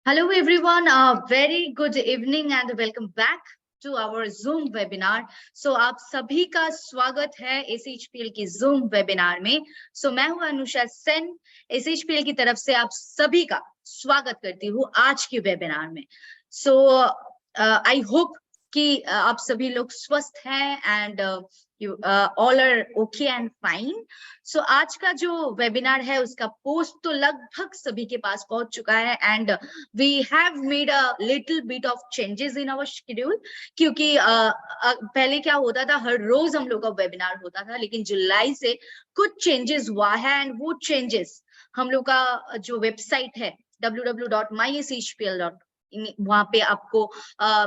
Hello everyone, very good evening and welcome back to our Zoom webinar. So आप सभी का स्वागत है SHPL की Zoom webinar में. So मैं हूं अनुषा सेन, SHPL की तरफ से आप सभी का स्वागत करती हूँ आज की वेबिनार में. So I hope कि आप सभी लोग स्वस्थ हैं and you all are okay and fine. So आज का जो वेबिनार है उसका पोस्ट तो लगभग सभी के पास पहुंच चुका है and we have made a little bit of changes in our schedule क्योंकि पहले क्या होता था, हर रोज हम लोग का वेबिनार होता था, लेकिन जुलाई से कुछ चेंजेस हुआ है एंड वो चेंजेस हम लोग का जो वेबसाइट है www.myshpl.com वहां पे आपको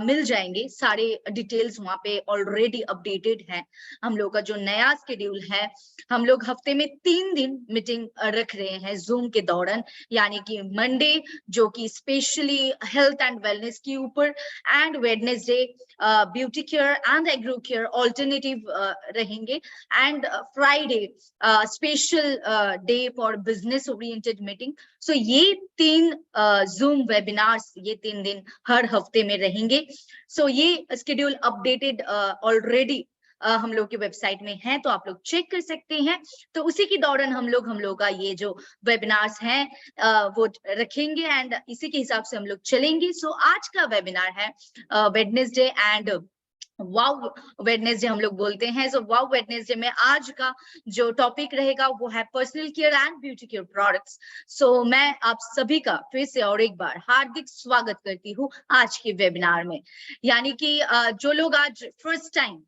मिल जाएंगे सारे डिटेल्स. वहां पे ऑलरेडी अपडेटेड है. हम लोग का जो नया शेड्यूल है, हम लोग हफ्ते में 3 दिन मीटिंग रख रहे हैं जूम के दौरान, यानी कि मंडे जो कि स्पेशली हेल्थ एंड वेलनेस के ऊपर, and Wednesday beauty care and agro care alternative रहेंगे, and Friday special day for business oriented meeting. So ये 3 जूम वेबिनार्स ये 3 दिन हर हफ्ते में रहेंगे. सो ये शेड्यूल अपडेटेड ऑलरेडी हम लोग की वेबसाइट में है, तो आप लोग चेक कर सकते हैं. तो उसी के दौरान हम लोग का ये जो वेबिनार्स हैं वो रखेंगे एंड इसी के हिसाब से हम लोग चलेंगे. सो आज का वेबिनार है वेडनेसडे एंड वाव वेडनेसडे हम लोग बोलते हैं. सो वाव वेडनेसडे में आज का जो टॉपिक रहेगा वो है personal care and beauty care products. So मैं आप सभी का फिर से और एक बार हार्दिक स्वागत करती हूँ आज के वेबिनार में. यानी कि जो लोग आज फर्स्ट टाइम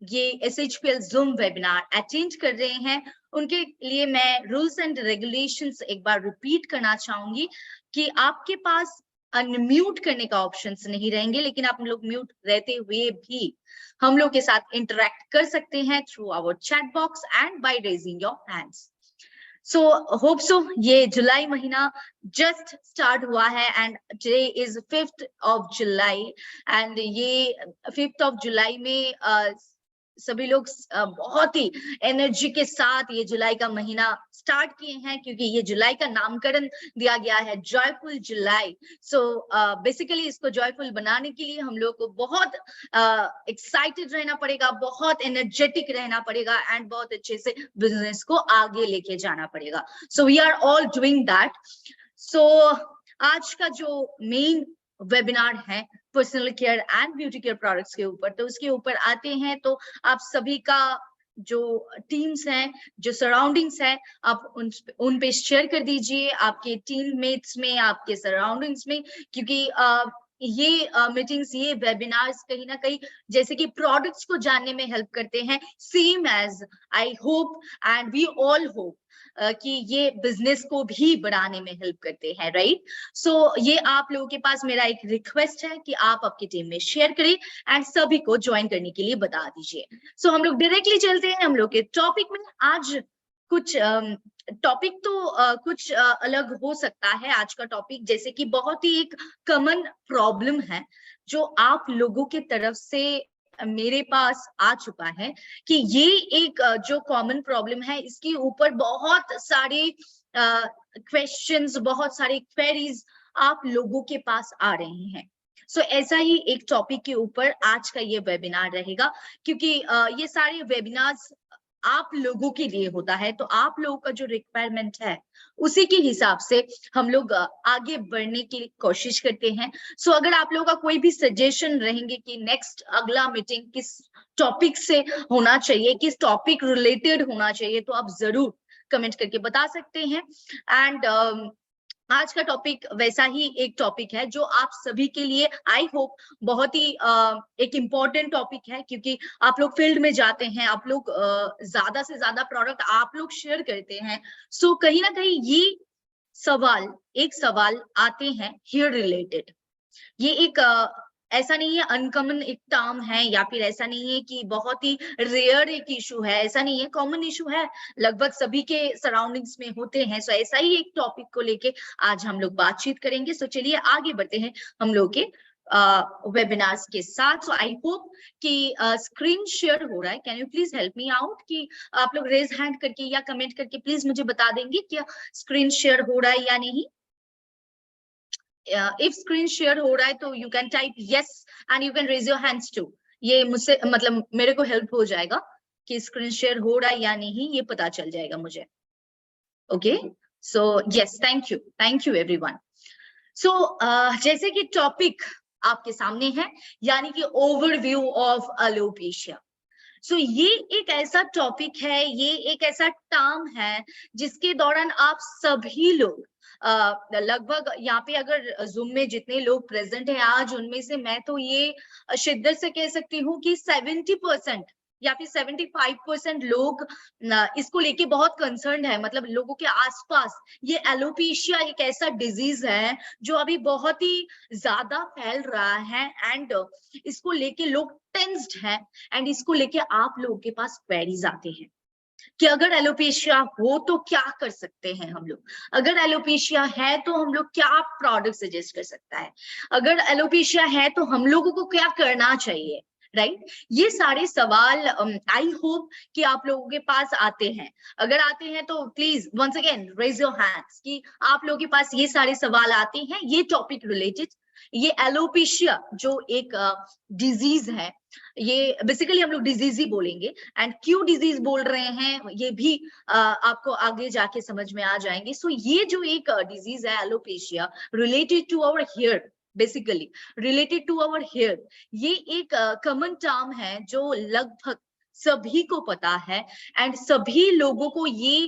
ये SHPL Zoom वेबिनार अटेंड कर रहे हैं, उनके लिए मैं रूल्स एंड रेगुलेशंस एक बार रिपीट करना चाहूंगी कि आपके पास अनम्यूट करने का ऑप्शंस नहीं रहेंगे, लेकिन आप लोग म्यूट रहते हुए भी हम लोग के साथ इंटरेक्ट कर सकते हैं through our chat box and by raising your hands. So hope so ये जुलाई महीना जस्ट स्टार्ट हुआ है and today is 5th of July एंड ये 5th of July में सभी लोग बहुत ही एनर्जी के साथ ये जुलाई का महीना स्टार्ट किए हैं, क्योंकि ये जुलाई का नामकरण दिया गया है जॉयफुल जुलाई. सो बेसिकली इसको जॉयफुल बनाने के लिए हम लोग को बहुत एक्साइटेड रहना पड़ेगा, बहुत एनर्जेटिक रहना पड़ेगा एंड बहुत अच्छे से बिजनेस को आगे लेके जाना पड़ेगा. So we are all doing that. So आज का जो मेन वेबिनार है personal care and beauty care products के ऊपर, तो उसके ऊपर आते हैं. तो आप सभी का जो टीम्स हैं, जो सराउंडिंग्स हैं, आप उन पे शेयर कर दीजिए आपके टीममेट्स में, आपके सराउंडिंग्स में, क्योंकि ये मीटिंग्स, ये वेबिनार्स कहीं ना कहीं जैसे कि प्रोडक्ट्स को जानने में हेल्प करते हैं, same as I hope and we all hope कि ये बिजनेस को भी बढ़ाने में हेल्प करते हैं, राइट. सो ये आप लोगों के पास मेरा एक रिक्वेस्ट है कि आप आपकी टीम में शेयर करें एंड सभी को ज्वाइन करने के लिए बता दीजिए. सो हम लोग डायरेक्टली चलते हैं हम लोग के टॉपिक में. आज कुछ टॉपिक तो कुछ अलग हो सकता है आज का टॉपिक, जैसे कि बहुत ही एक कॉमन प्रॉब्लम है जो आप लोगों के तरफ से मेरे पास आ चुका है, कि ये एक जो कॉमन प्रॉब्लम है इसके ऊपर बहुत सारे क्वेश्चंस, बहुत सारे क्वेरीज आप लोगों के पास आ रहे हैं. सो ऐसा ही एक टॉपिक के ऊपर आज का ये वेबिनार रहेगा, क्योंकि ये सारे वेबिनार्स आप लोगों के लिए होता है, तो आप लोगों का जो रिक्वायरमेंट है उसी के हिसाब से हम लोग आगे बढ़ने की कोशिश करते हैं. सो अगर आप लोगों का कोई भी सजेशन रहेंगे कि नेक्स्ट अगला मीटिंग किस टॉपिक से होना चाहिए, किस टॉपिक रिलेटेड होना चाहिए, तो आप जरूर कमेंट करके बता सकते हैं. एंड आज का टॉपिक वैसा ही एक टॉपिक है जो आप सभी के लिए आई होप बहुत ही एक इम्पोर्टेंट टॉपिक है, क्योंकि आप लोग फील्ड में जाते हैं, आप लोग ज्यादा से ज्यादा प्रोडक्ट आप लोग शेयर करते हैं. सो कहीं ना कहीं ये एक सवाल आते हैं हेयर रिलेटेड. ये एक ऐसा नहीं है अनकॉमन एक टर्म है, या फिर ऐसा नहीं है कि बहुत ही रेयर एक इशू है, ऐसा नहीं है, कॉमन इशू है, लगभग सभी के सराउंडिंग्स में होते हैं. सो ऐसा ही एक टॉपिक को लेके आज हम लोग बातचीत करेंगे. सो चलिए आगे बढ़ते हैं हम लोग के वेबिनार्स के साथ. सो आई होप कि स्क्रीन शेयर हो रहा है. Can you please help me out कि आप लोग रेज हैंड करके या कमेंट करके प्लीज मुझे बता देंगे कि स्क्रीन शेयर हो रहा है या नहीं. इफ स्क्रीन शेयर हो रहा है तो you can type yes and you can raise your hands too. ये मुझसे मतलब मेरे को हेल्प हो जाएगा कि स्क्रीन शेयर हो रहा है या नहीं, ये पता चल जाएगा मुझे। Okay, so yes, thank you everyone. So जैसे कि टॉपिक आपके सामने है, यानी कि ओवरव्यू ऑफ एलोपेशिया। सो ये एक ऐसा टॉपिक है, ये एक ऐसा टर्म है जिसके दौरान आप सभी लोग लगभग यहाँ पे अगर जूम में जितने लोग प्रेजेंट हैं आज, उनमें से मैं तो ये शिद्दत से कह सकती हूँ कि 70% या फिर 75% लोग इसको लेके बहुत कंसर्न है। मतलब लोगों के आसपास ये एलोपेशिया एक ऐसा डिजीज है जो अभी बहुत ही ज्यादा फैल रहा है एंड इसको लेके लोग टेंस्ड हैं एंड इसको लेके आप लोगों के पास क्वेरीज आते हैं कि अगर एलोपेशिया हो तो क्या कर सकते हैं हम लोग, अगर एलोपेशिया है तो हम लोग क्या प्रोडक्ट सजेस्ट कर सकता है, अगर एलोपेशिया है तो हम लोगों को क्या करना चाहिए, राइट? ये सारे सवाल आई होप कि आप लोगों के पास आते हैं। अगर आते हैं तो please once again raise your hands कि आप लोगों के पास ये सारे सवाल आते हैं ये टॉपिक रिलेटेड। ये एलोपेशिया जो एक डिजीज है, ये बेसिकली हम लोग डिजीज ही बोलेंगे एंड क्यों डिजीज बोल रहे हैं ये भी आपको आगे जाके समझ में आ जाएंगे। सो ये जो एक डिजीज है alopecia related to our hair, basically related to our hair, ये एक कॉमन टर्म है जो लगभग सभी को पता है एंड सभी लोगों को ये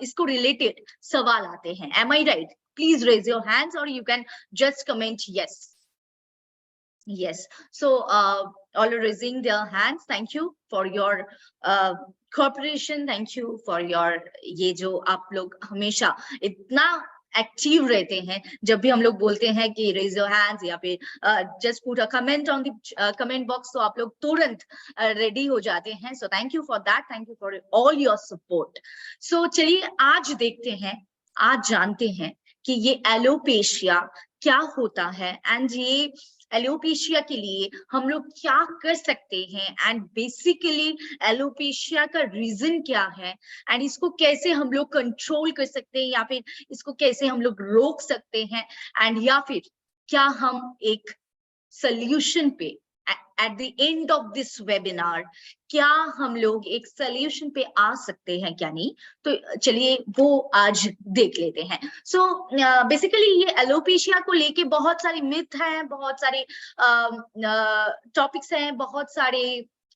इसको रिलेटेड सवाल आते हैं। Am I right? Please raise your hands or you can just comment yes. Yes. So all are raising their hands. Thank you for your cooperation. Thank you for your ये जो आप लोग हमेशा इतना एक्टिव रहते हैं जब भी हम लोग बोलते हैं कि raise your hands या फिर just put a comment on the comment box, तो आप लोग तुरंत रेडी हो जाते हैं। So thank you for that. Thank you for all your support. So चलिए आज देखते हैं, आज जानते हैं कि ये एलोपेशिया क्या होता है एंड ये एलोपेशिया के लिए हम लोग क्या कर सकते हैं एंड बेसिकली एलोपेशिया का रीजन क्या है एंड इसको कैसे हम लोग कंट्रोल कर सकते हैं या फिर इसको कैसे हम लोग रोक सकते हैं एंड या फिर क्या हम एक सॉल्यूशन पे at the end of this webinar क्या हम लोग एक सॉल्यूशन पे आ सकते हैं क्या नहीं, तो चलिए वो आज देख लेते हैं। सो बेसिकली ये एलोपेशिया को लेके बहुत सारे मिथ हैं, बहुत सारे टॉपिक्स हैं, बहुत सारे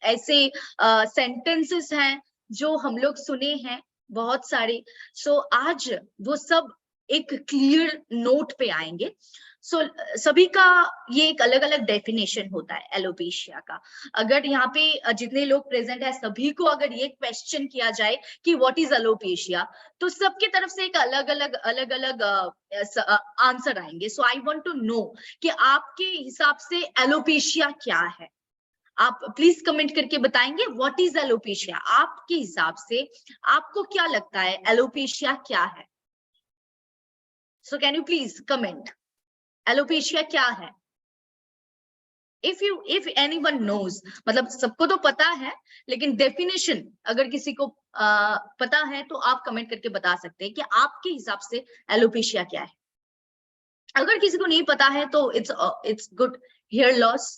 ऐसे सेंटेंसेस हैं जो हम लोग सुने हैं बहुत सारे। सो आज वो सब एक क्लियर नोट पे आएंगे। सो सभी का ये एक अलग अलग डेफिनेशन होता है एलोपेशिया का। अगर यहाँ पे जितने लोग प्रेजेंट है सभी को अगर ये क्वेश्चन किया जाए कि व्हाट इज एलोपेशिया, तो सबके तरफ से एक अलग अलग आंसर आएंगे। सो आई वांट टू नो कि आपके हिसाब से एलोपेशिया क्या है। आप प्लीज कमेंट करके बताएंगे व्हाट इज एलोपेशिया। आपके हिसाब से आपको क्या लगता है एलोपेशिया क्या है? So can you please comment alopecia क्या है? if anyone knows, मतलब सबको तो पता है लेकिन डेफिनेशन अगर किसी को पता है तो आप कमेंट करके बता सकते हैं कि आपके हिसाब से एलोपेशिया क्या है। अगर किसी को नहीं पता है तो इट्स गुड। हेयर लॉस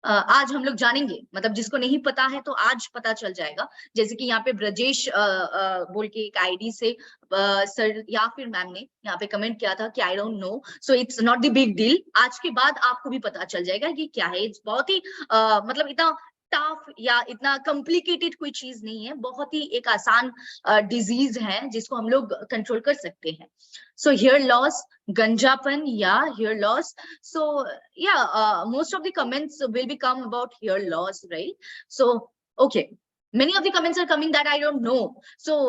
आज हम लोग जानेंगे, मतलब जिसको नहीं पता है तो आज पता चल जाएगा। जैसे कि यहाँ पे ब्रजेश बोल के एक आईडी से सर या फिर मैम ने यहाँ पे कमेंट किया था कि I don't know, so it's not the big deal. आज के बाद आपको भी पता चल जाएगा कि क्या है। इट्स बहुत ही मतलब इतना टफ या इतना कॉम्प्लिकेटेड कोई चीज नहीं है, बहुत ही एक आसान डिजीज है जिसको हम लोग कंट्रोल कर सकते हैं। सो हेयर लॉस, गंजापन या hair loss. So yeah, most of the comments will be come about hair loss, right? So okay, many of the comments are coming that I don't know. So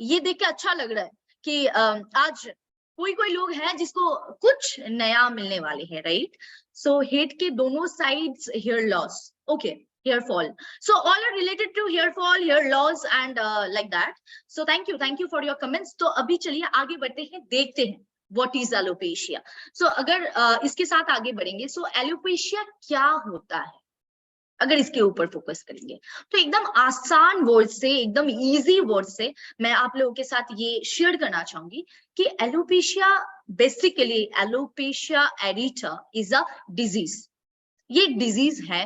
ये देख के अच्छा लग रहा है कि आज कोई लोग हैं जिसको कुछ नया मिलने वाले हैं, right? So head के दोनों sides hair loss, okay, hair fall. So all are related to hair fall, hair loss and like that. So thank you for your comments. तो अभी चलिए आगे बढ़ते हैं, देखते हैं What is alopecia? So अगर इसके साथ आगे बढ़ेंगे, so alopecia क्या होता है अगर इसके ऊपर फोकस करेंगे तो एकदम आसान वर्ड से, एकदम इजी वर्ड से मैं आप लोगों के साथ ये शेयर करना चाहूंगी कि alopecia basically alopecia areata is a disease. ये डिजीज है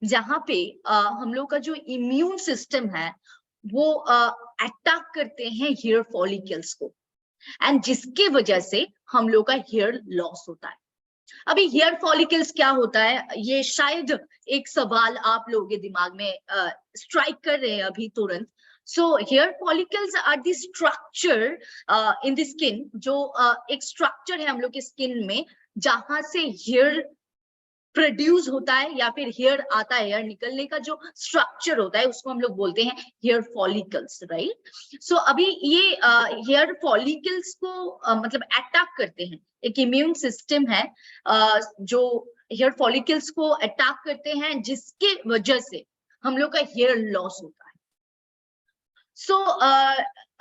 जहां पे हम लोग का जो इम्यून सिस्टम है वो अटैक करते हैं हेयर फॉलिकल्स को, एंड जिसके वजह से हम लोग का हेयर लॉस होता है। अभी हेयर फॉलिकल्स क्या होता है, ये शायद एक सवाल आप लोगों के दिमाग में स्ट्राइक कर रहे हैं अभी तुरंत। So hair follicles are the structure in the skin, जो एक स्ट्रक्चर है हम लोग के स्किन में जहां से हेयर प्रोड्यूस होता है या फिर हेयर आता है, हेयर निकलने का जो स्ट्रक्चर होता है उसको हम लोग बोलते हैं हेयर फॉलिकल्स, राइट। सो अभी ये हेयर फॉलिकल्स को मतलब अटैक करते हैं, एक इम्यून सिस्टम है जो हेयर फॉलिकल्स को अटैक करते हैं, जिसके वजह से हम लोग का हेयर लॉस होता है। सो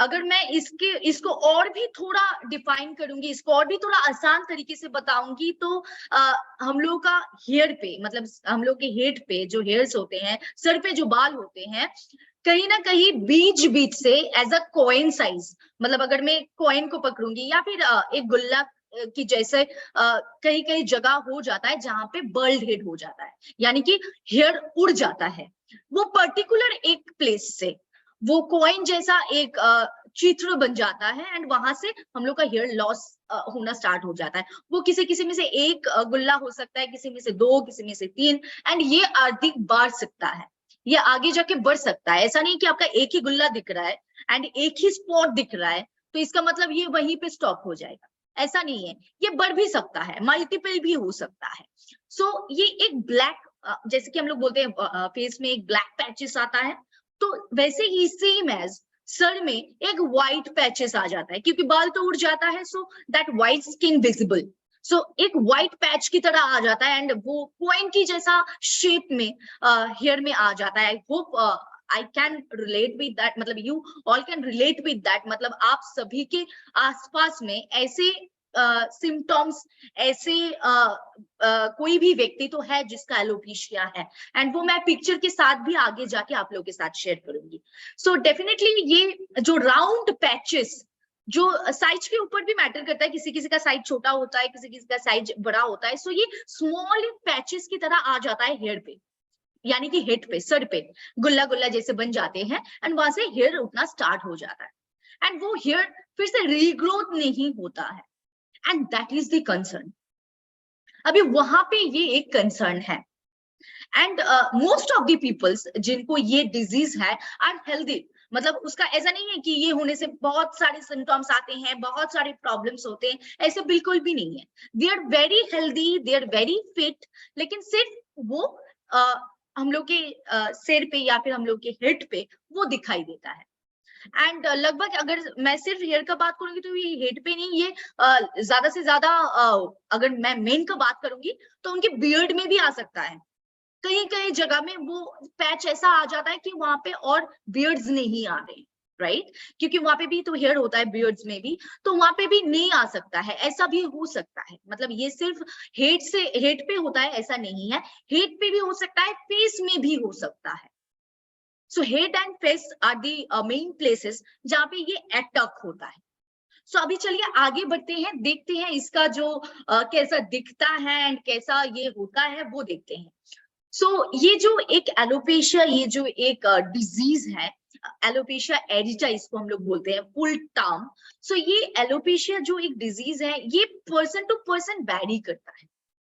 अगर मैं इसको और भी थोड़ा डिफाइन करूंगी, इसको और भी थोड़ा आसान तरीके से बताऊंगी, तो हम लोग का हेयर पे, मतलब हम लोग के हेड पे जो हेयर्स होते हैं, सर पे जो बाल होते हैं, कहीं ना कहीं बीच बीच से एज अ कॉइन साइज, मतलब अगर मैं कॉइन को पकड़ूंगी या फिर एक गुल्ला की जैसे कहीं कहीं जगह हो जाता है जहां पे बर्ल्ड हेड हो जाता है, यानी कि हेयर उड़ जाता है वो पर्टिकुलर एक प्लेस से, वो कॉइन जैसा एक चित्र बन जाता है, एंड वहां से हम लोग का हेयर लॉस होना स्टार्ट हो जाता है। वो किसी किसी में से एक गुल्ला हो सकता है, किसी में से 2, किसी में से 3, एंड ये अधिक बढ़ सकता है, ये आगे जाके बढ़ सकता है। ऐसा नहीं कि आपका एक ही गुल्ला दिख रहा है एंड एक ही स्पॉट दिख रहा है तो इसका मतलब ये वहीं पे स्टॉप हो जाएगा, ऐसा नहीं है। ये बढ़ भी सकता है, मल्टीपल भी हो सकता है। सो ये एक ब्लैक, जैसे कि हम लोग बोलते हैं फेस में एक ब्लैक पैचेस आता है, तो वैसे ही सेम एज सर में एक व्हाइट पैचेस आ जाता है, क्योंकि बाल तो उड़ जाता है, so that white skin visible, so एक व्हाइट पैच की तरह आ जाता है, एंड वो कॉइन की जैसा शेप में हेयर में आ जाता है। I hope I can relate with that, मतलब you all can relate with that, मतलब आप सभी के आसपास में ऐसे सिम्टम्स, ऐसे कोई भी व्यक्ति तो है जिसका एलोपेशिया है, एंड वो मैं पिक्चर के साथ भी आगे जाके आप लोगों के साथ शेयर करूंगी। सो डेफिनेटली ये जो राउंड पैचेस, जो साइज के ऊपर भी मैटर करता है, किसी किसी का साइज छोटा होता है, किसी किसी का साइज बड़ा होता है, सो ये स्मॉल पैचेस की तरह आ जाता है हेयर पे, यानी कि हेड पे, सर पे गुल्ला गुल्ला जैसे बन जाते हैं, एंड वहां से हेयर उठना स्टार्ट हो जाता है, एंड वो हेयर फिर से रीग्रोथ नहीं होता है, and that is the concern. अभी वहां पे ये एक कंसर्न है, and most of the peoples जिनको ये डिजीज है आर हेल्दी, मतलब उसका ऐसा नहीं है कि ये होने से बहुत सारे सिम्टम्स आते हैं, बहुत सारे प्रॉब्लम्स होते हैं, ऐसे बिल्कुल भी नहीं है। They are very healthy, they are very fit, लेकिन सिर्फ वो हम लोग के सिर पे या फिर हम लोग के हेड पे वो दिखाई देता है। एंड लगभग अगर मैं सिर्फ हेयर का बात करूंगी तो ये हेड पे नहीं, ये ज्यादा से ज्यादा अगर मैं मेन का बात करूंगी तो उनके बियर्ड में भी आ सकता है। कहीं कहीं जगह में वो पैच ऐसा आ जाता है कि वहां पे और बियर्ड्स नहीं आ रहे, राइट, क्योंकि वहां पे भी तो हेयर होता है बियर्ड्स में भी, तो वहां पे भी नहीं आ सकता है, ऐसा भी हो सकता है। मतलब ये सिर्फ हेड पे होता है ऐसा नहीं है, हेड पे भी हो सकता है, फेस में भी हो सकता है। So head and face are the main places जहां पे ये अटैक होता है। सो अभी चलिए आगे बढ़ते हैं, देखते हैं इसका जो कैसा दिखता है एंड कैसा ये होता है वो देखते हैं। सो ये जो एक एलोपेशिया, ये जो एक डिजीज है, एलोपेशिया एरिटा इसको हम लोग बोलते हैं फुल टर्म। सो ये एलोपेशिया जो एक डिजीज है, ये पर्सन टू पर्सन वैरी करता है।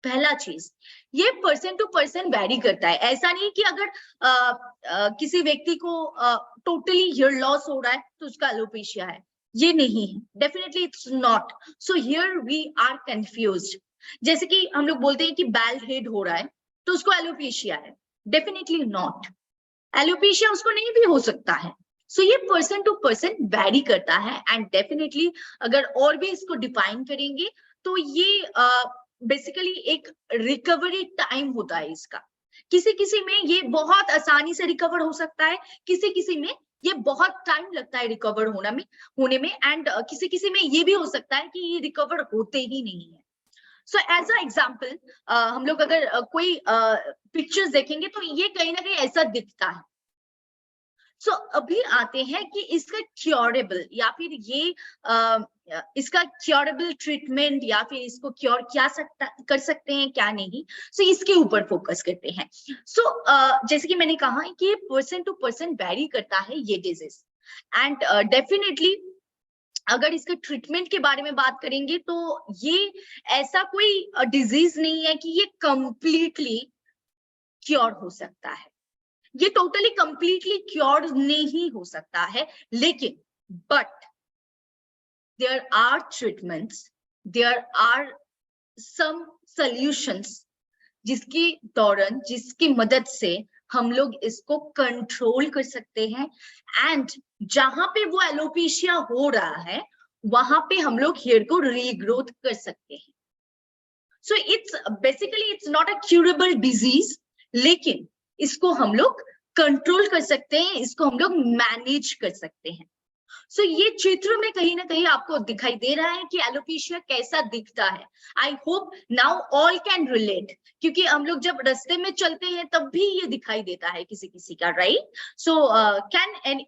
पहला चीज, ये पर्सन टू पर्सन वैरी करता है। ऐसा नहीं कि अगर किसी व्यक्ति को टोटली हेयर लॉस हो रहा है तो उसका एलोपेशिया है, ये नहीं है, definitely it's not. So here we are confused. जैसे कि हम लोग बोलते हैं कि बैल्ड हेड हो रहा है तो उसको एलोपेशिया है, डेफिनेटली नॉट। एलोपेशिया उसको नहीं भी हो सकता है। सो ये पर्सन टू पर्सन वैरी करता है, एंड डेफिनेटली अगर और भी इसको डिफाइन करेंगे तो ये बेसिकली एक रिकवरी टाइम होता है इसका। किसी किसी में ये बहुत आसानी से रिकवर हो सकता है, किसी किसी में ये बहुत टाइम लगता है रिकवर होने में, एंड किसी किसी में ये भी हो सकता है कि ये रिकवर होते ही नहीं है। सो एज अ एग्जाम्पल, हम लोग अगर कोई पिक्चर्स देखेंगे तो ये कहीं ना कहीं ऐसा दिखता है। सो अभी आते हैं कि इसका क्योरेबल या फिर ये इसका क्योरेबल ट्रीटमेंट या फिर इसको क्योर क्या कर सकते हैं क्या नहीं, सो इसके ऊपर फोकस करते हैं। सो जैसे कि मैंने कहा कि ये पर्सन टू पर्सन वेरी करता है ये डिजीज, एंड डेफिनेटली अगर इसके ट्रीटमेंट के बारे में बात करेंगे तो ये ऐसा कोई डिजीज नहीं है कि ये कंप्लीटली क्योर हो सकता है, ये टोटली कंप्लीटली क्योर नहीं हो सकता है, लेकिन but there are treatments, there are some solutions जिसकी दौरान जिसकी मदद से हम लोग इसको कंट्रोल कर सकते हैं, एंड जहां पे वो एलोपेशिया हो रहा है वहां पे हम लोग हेयर को रीग्रोथ कर सकते हैं। So it's basically it's not a curable disease, लेकिन इसको हम लोग कंट्रोल कर सकते हैं, इसको हम लोग मैनेज कर सकते हैं। सो ये चित्र में कहीं ना कहीं आपको दिखाई दे रहा है कि एलोपेशिया कैसा दिखता है। I hope now all can relate, क्योंकि हम लोग जब रास्ते में चलते हैं तब भी ये दिखाई देता है किसी किसी का, right? So can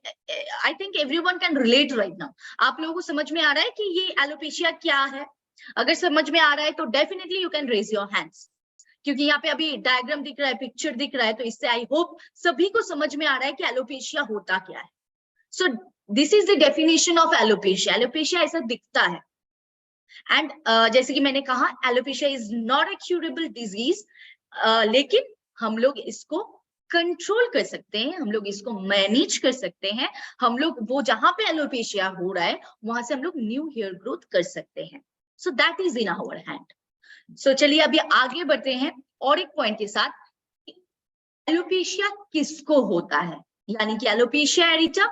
I think everyone can relate right now. आप लोगों को समझ में आ रहा है कि ये एलोपेशिया क्या है? अगर समझ में आ रहा है तो definitely you can raise your hands, क्योंकि यहाँ पे अभी डायग्राम दिख रहा है, पिक्चर दिख रहा है, तो इससे आई होप सभी को समझ में आ रहा है कि एलोपेशिया होता क्या है। So this is the definition of alopecia. Alopecia ऐसा दिखता है, एंड जैसे कि मैंने कहा alopecia is not a curable disease, लेकिन हम लोग इसको कंट्रोल कर सकते हैं, हम लोग इसको मैनेज कर सकते हैं, हम लोग वो जहां पे एलोपेशिया हो रहा है वहां से हम लोग न्यू हेयर ग्रोथ कर सकते हैं। So that is in our hand. So चलिए अभी आगे बढ़ते हैं और एक पॉइंट के साथ, एलोपेशिया किसको होता है, यानी कि एलोपेशिया एरिटा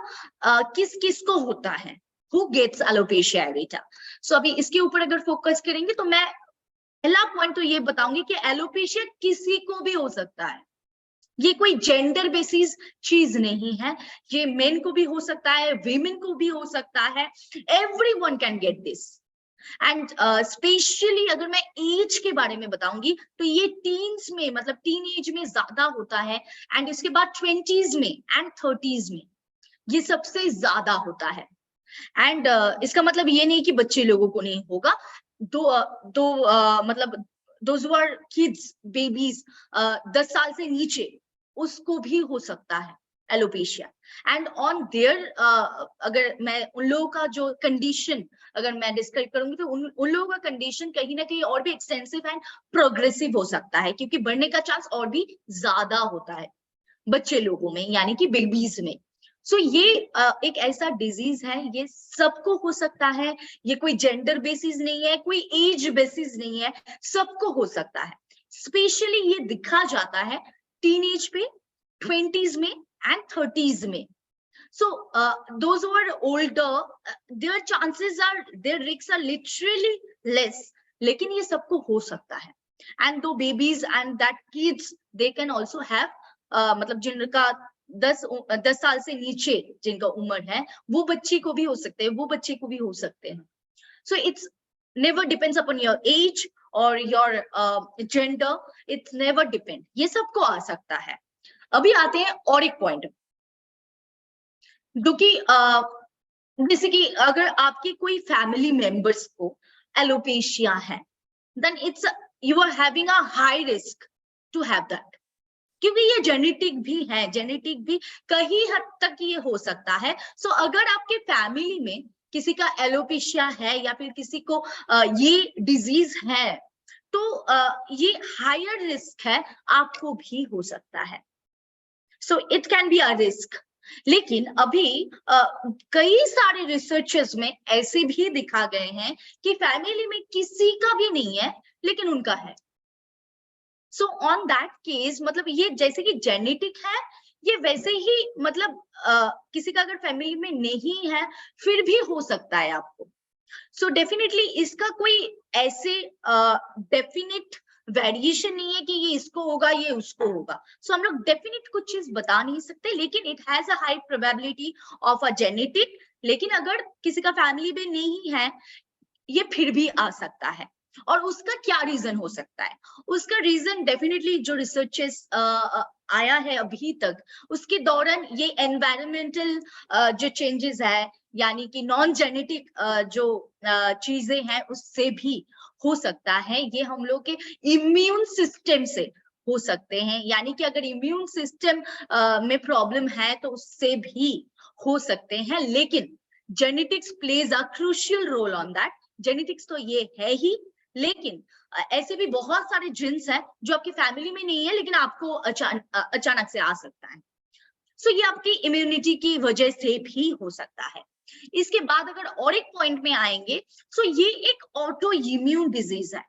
किस किस को होता है, हु गेट्स एलोपेशिया एरिटा। सो अभी इसके ऊपर अगर फोकस करेंगे तो मैं पहला पॉइंट तो ये बताऊंगी कि एलोपेशिया किसी को भी हो सकता है, ये कोई जेंडर बेसिस चीज नहीं है, ये मेन को भी हो सकता है, वीमेन को भी हो सकता है, everyone can get this. And specially अगर मैं एज के बारे में बताऊंगी तो ये टीन्स में, मतलब टीन एज में ज्यादा होता है, एंड इसके बाद 20s में एंड 30s में ये सबसे ज्यादा होता है। एंड इसका मतलब ये नहीं कि बच्चे लोगों को नहीं होगा, मतलब those who are kids, babies 10 साल से नीचे, उसको भी हो सकता है एलोपेशिया। एंड ऑन देयर अगर मैं उन लोगों का जो कंडीशन अगर मैं डिस्क्राइब करूंगी तो उन लोगों का कंडीशन कहीं ना कहीं और भी एक्सटेंसिव एंड प्रोग्रेसिव हो सकता है, क्योंकि बढ़ने का चांस और भी ज्यादा होता है बच्चे लोगों में, यानी कि बेबीज में। सो ये एक ऐसा डिजीज है, ये सबको हो सकता है, ये कोई जेंडर बेसिस नहीं है, कोई एज बेसिस नहीं है, सबको हो सकता है। स्पेशली ये दिखा जाता है टीनेज पे, 20s में and 30s में। So those who are older, their chances are, their risks are literally less, लेकिन ये सबको हो सकता है। And though babies and that kids, they can also have मतलब जिनका 10 साल से नीचे जिनका उम्र है, वो बच्ची को भी हो सकते हैं, वो बच्चे को भी हो सकते हैं। So it's never depends upon your age or your gender, it's never depend, ये सबको आ सकता है। अभी आते हैं और एक पॉइंट, जो कि जैसे कि अगर आपके कोई फैमिली मेंबर्स को एलोपेशिया है, then it's you are having a high risk to have that, क्योंकि ये जेनेटिक भी है, जेनेटिक भी कहीं हद तक ये हो सकता है। सो अगर आपके फैमिली में किसी का एलोपेशिया है या फिर किसी को ये डिजीज है, तो ये हायर रिस्क है, आपको भी हो सकता है। So it can be a risk. लेकिन अभी कई सारे रिसर्चेस में ऐसे भी दिखा गए हैं कि फैमिली में किसी का भी नहीं है लेकिन उनका है। सो ऑन दैट केस, मतलब ये जैसे कि जेनेटिक है, ये वैसे ही मतलब किसी का अगर फैमिली में नहीं है फिर भी हो सकता है आपको। सो डेफिनेटली इसका कोई ऐसे डेफिनेट वेरिएशन नहीं है कि ये इसको होगा ये उसको होगा। सो हम लोग डेफिनेट कुछ चीज बता नहीं सकते, लेकिन it has a high probability of a genetic. लेकिन अगर किसी का फैमिली में नहीं है, ये फिर भी आ सकता है। और उसका क्या रीजन हो सकता है? उसका रीजन डेफिनेटली जो रिसर्चेस आया है अभी तक, उसके दौरान ये एनवायरमेंटल जो चेंजेस है, यानी कि नॉन जेनेटिक जो चीजें हैं उससे भी हो सकता है। ये हम लोग के इम्यून सिस्टम से हो सकते हैं, यानी कि अगर इम्यून सिस्टम में प्रॉब्लम है तो उससे भी हो सकते हैं। लेकिन genetics plays a crucial role on that. Genetics तो ये है ही, लेकिन ऐसे भी बहुत सारे जीन्स हैं जो आपकी फैमिली में नहीं है लेकिन आपको अचानक से आ सकता है। सो ये आपकी इम्यूनिटी की वजह से भी हो सकता है। इसके बाद अगर और एक पॉइंट में आएंगे, सो ये एक ऑटो इम्यून डिजीज है।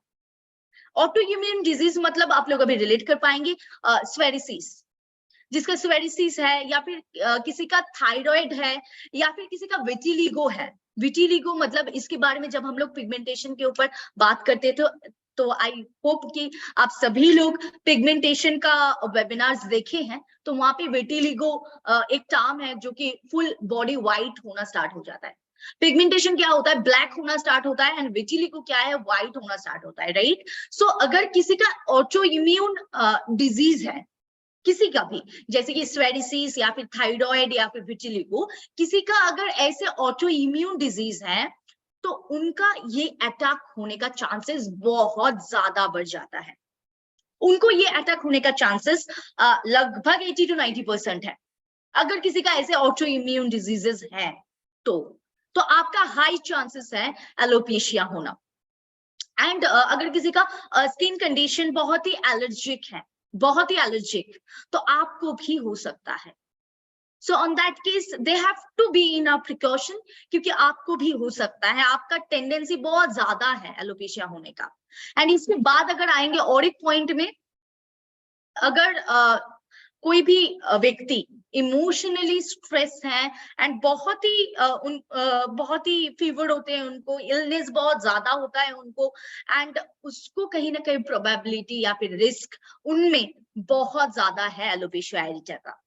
ऑटो इम्यून डिजीज मतलब आप लोग अभी रिलेट कर पाएंगे, स्वेरिसिस, जिसका स्वेरिसिस है, या फिर किसी का थायराइड है, या फिर किसी का विटिलिगो है। विटिलिगो मतलब इसके बारे में जब हम लोग पिगमेंटेशन के ऊपर बात करते थे तो आई होप कि आप सभी लोग पिगमेंटेशन का वेबिनार्स देखे हैं, तो वहां पे विटिलिगो एक टर्म है जो कि फुल बॉडी व्हाइट होना स्टार्ट हो जाता है। पिगमेंटेशन क्या होता है? ब्लैक होना स्टार्ट होता है, एंड विटिलिगो क्या है? व्हाइट होना स्टार्ट होता है, राइट? सो अगर किसी का ऑटो इम्यून डिजीज है, किसी का भी, जैसे कि स्वेरिसिस या फिर थायराइड या फिर विटिलिगो, किसी का अगर ऐसे ऑटो इम्यून डिजीज है तो उनका ये अटैक होने का चांसेस बहुत ज्यादा बढ़ जाता है। उनको ये अटैक होने का चांसेस लगभग 80 to 90% है। अगर किसी का ऐसे ऑटो इम्यून डिजीजेस है तो आपका हाई चांसेस है एलोपेशिया होना। एंड अगर किसी का स्किन कंडीशन बहुत ही एलर्जिक है, बहुत ही एलर्जिक, तो आपको भी हो सकता है। So on that case they have to be in a precaution, क्योंकि आपको भी हो सकता है, आपका टेंडेंसी बहुत ज्यादा है एलोपेशिया होने का। एंड इसके बाद अगर आएंगे और एक पॉइंट में, अगर कोई भी व्यक्ति इमोशनली स्ट्रेस है एंड बहुत ही फीवर होते हैं, उनको इलनेस बहुत ज्यादा होता है उनको, एंड उसको कहीं ना कहीं प्रोबेबिलिटी या फिर रिस्क उनमें बहुत ज्यादा है एलोपेशिया एरिटा का।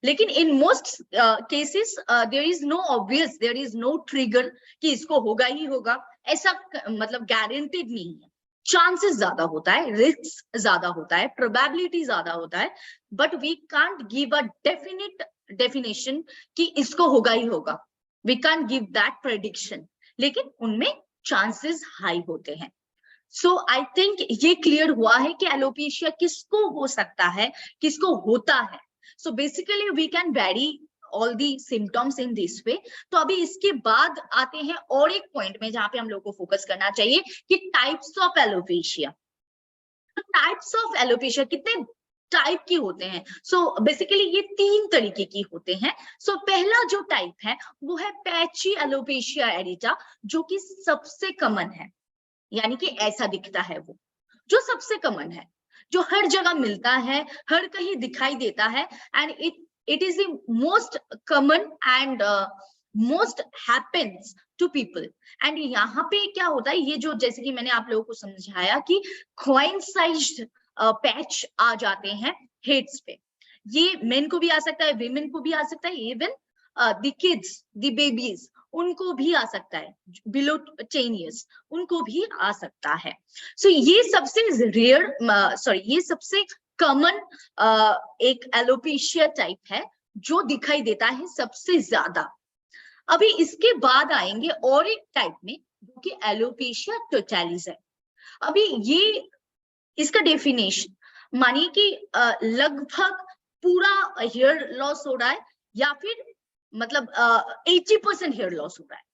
लेकिन in most cases there is no obvious, there is no trigger कि इसको होगा ही होगा, ऐसा मतलब गारंटेड नहीं है। चांसेस ज्यादा होता है, रिस्क ज्यादा होता है, प्रोबेबिलिटी ज्यादा होता है, but we can't give a definite definition कि इसको होगा ही होगा। We can't give that prediction, लेकिन उनमें चांसेस हाई होते हैं। सो आई थिंक ये क्लियर हुआ है कि एलोपेशिया किसको हो सकता है, किसको होता है। So basically we can vary all the symptoms in this way. तो अभी इसके बाद आते हैं और एक पॉइंट में जहां पे हम लोग को फोकस करना चाहिए कि types of alopecia. Types of alopecia कितने टाइप की होते हैं? सो बेसिकली ये 3 तरीके की होते हैं। सो पहला जो टाइप है वो है पैची एलोपेशिया एरिटा, जो कि सबसे कॉमन है, यानी कि ऐसा दिखता है वो, जो सबसे कॉमन है, जो हर जगह मिलता है, हर कहीं दिखाई देता है, and it is the most common and most happens to people. And यहाँ पे क्या होता है, ये जो जैसे कि मैंने आप लोगों को समझाया कि coincided पैच आ जाते हैं हेड्स पे, ये मेन को भी आ सकता है, विमेन को भी आ सकता है, even the kids, the babies, उनको भी आ सकता है, बिलो 10 years उनको भी आ सकता है। सो ये सबसे रेयर, सॉरी, ये सबसे कॉमन एक एलोपेशिया टाइप है जो दिखाई देता है सबसे ज्यादा। अभी इसके बाद आएंगे और एक टाइप में जो कि एलोपेशिया टोटैलिस है। अभी ये इसका डेफिनेशन मानिए कि लगभग पूरा हेयर लॉस हो रहा है, या फिर मतलब 80% हेयर लॉस हो रहा है।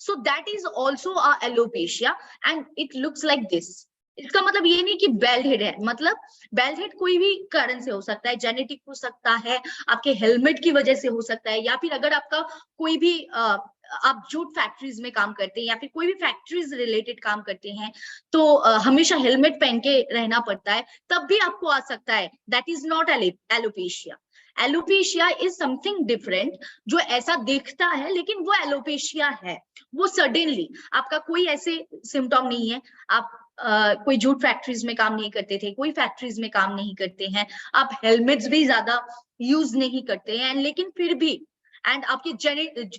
So that is also a alopecia and it looks like this. इसका मतलब ये नहीं कि बेल्ड हेड है, मतलब बेल्ड हेड कोई भी कारण से हो सकता है, जेनेटिक हो सकता है, आपके हेलमेट की वजह से हो सकता है, या फिर अगर आपका कोई भी आप जूट फैक्ट्रीज में काम करते हैं या फिर कोई भी फैक्ट्रीज रिलेटेड काम करते हैं तो हमेशा हेलमेट पहन के रहना पड़ता है, तब भी आपको आ सकता है। That is not alopecia. Alopecia is something different, जो ऐसा दिखता है लेकिन वो एलोपेशिया है। वो सडनली, आपका कोई ऐसे सिम्टम नहीं है, आप कोई जूट फैक्ट्रीज में काम नहीं करते थे, कोई फैक्ट्रीज में काम नहीं करते हैं, आप हेलमेट्स भी ज्यादा यूज नहीं करते हैं, लेकिन फिर भी एंड आपके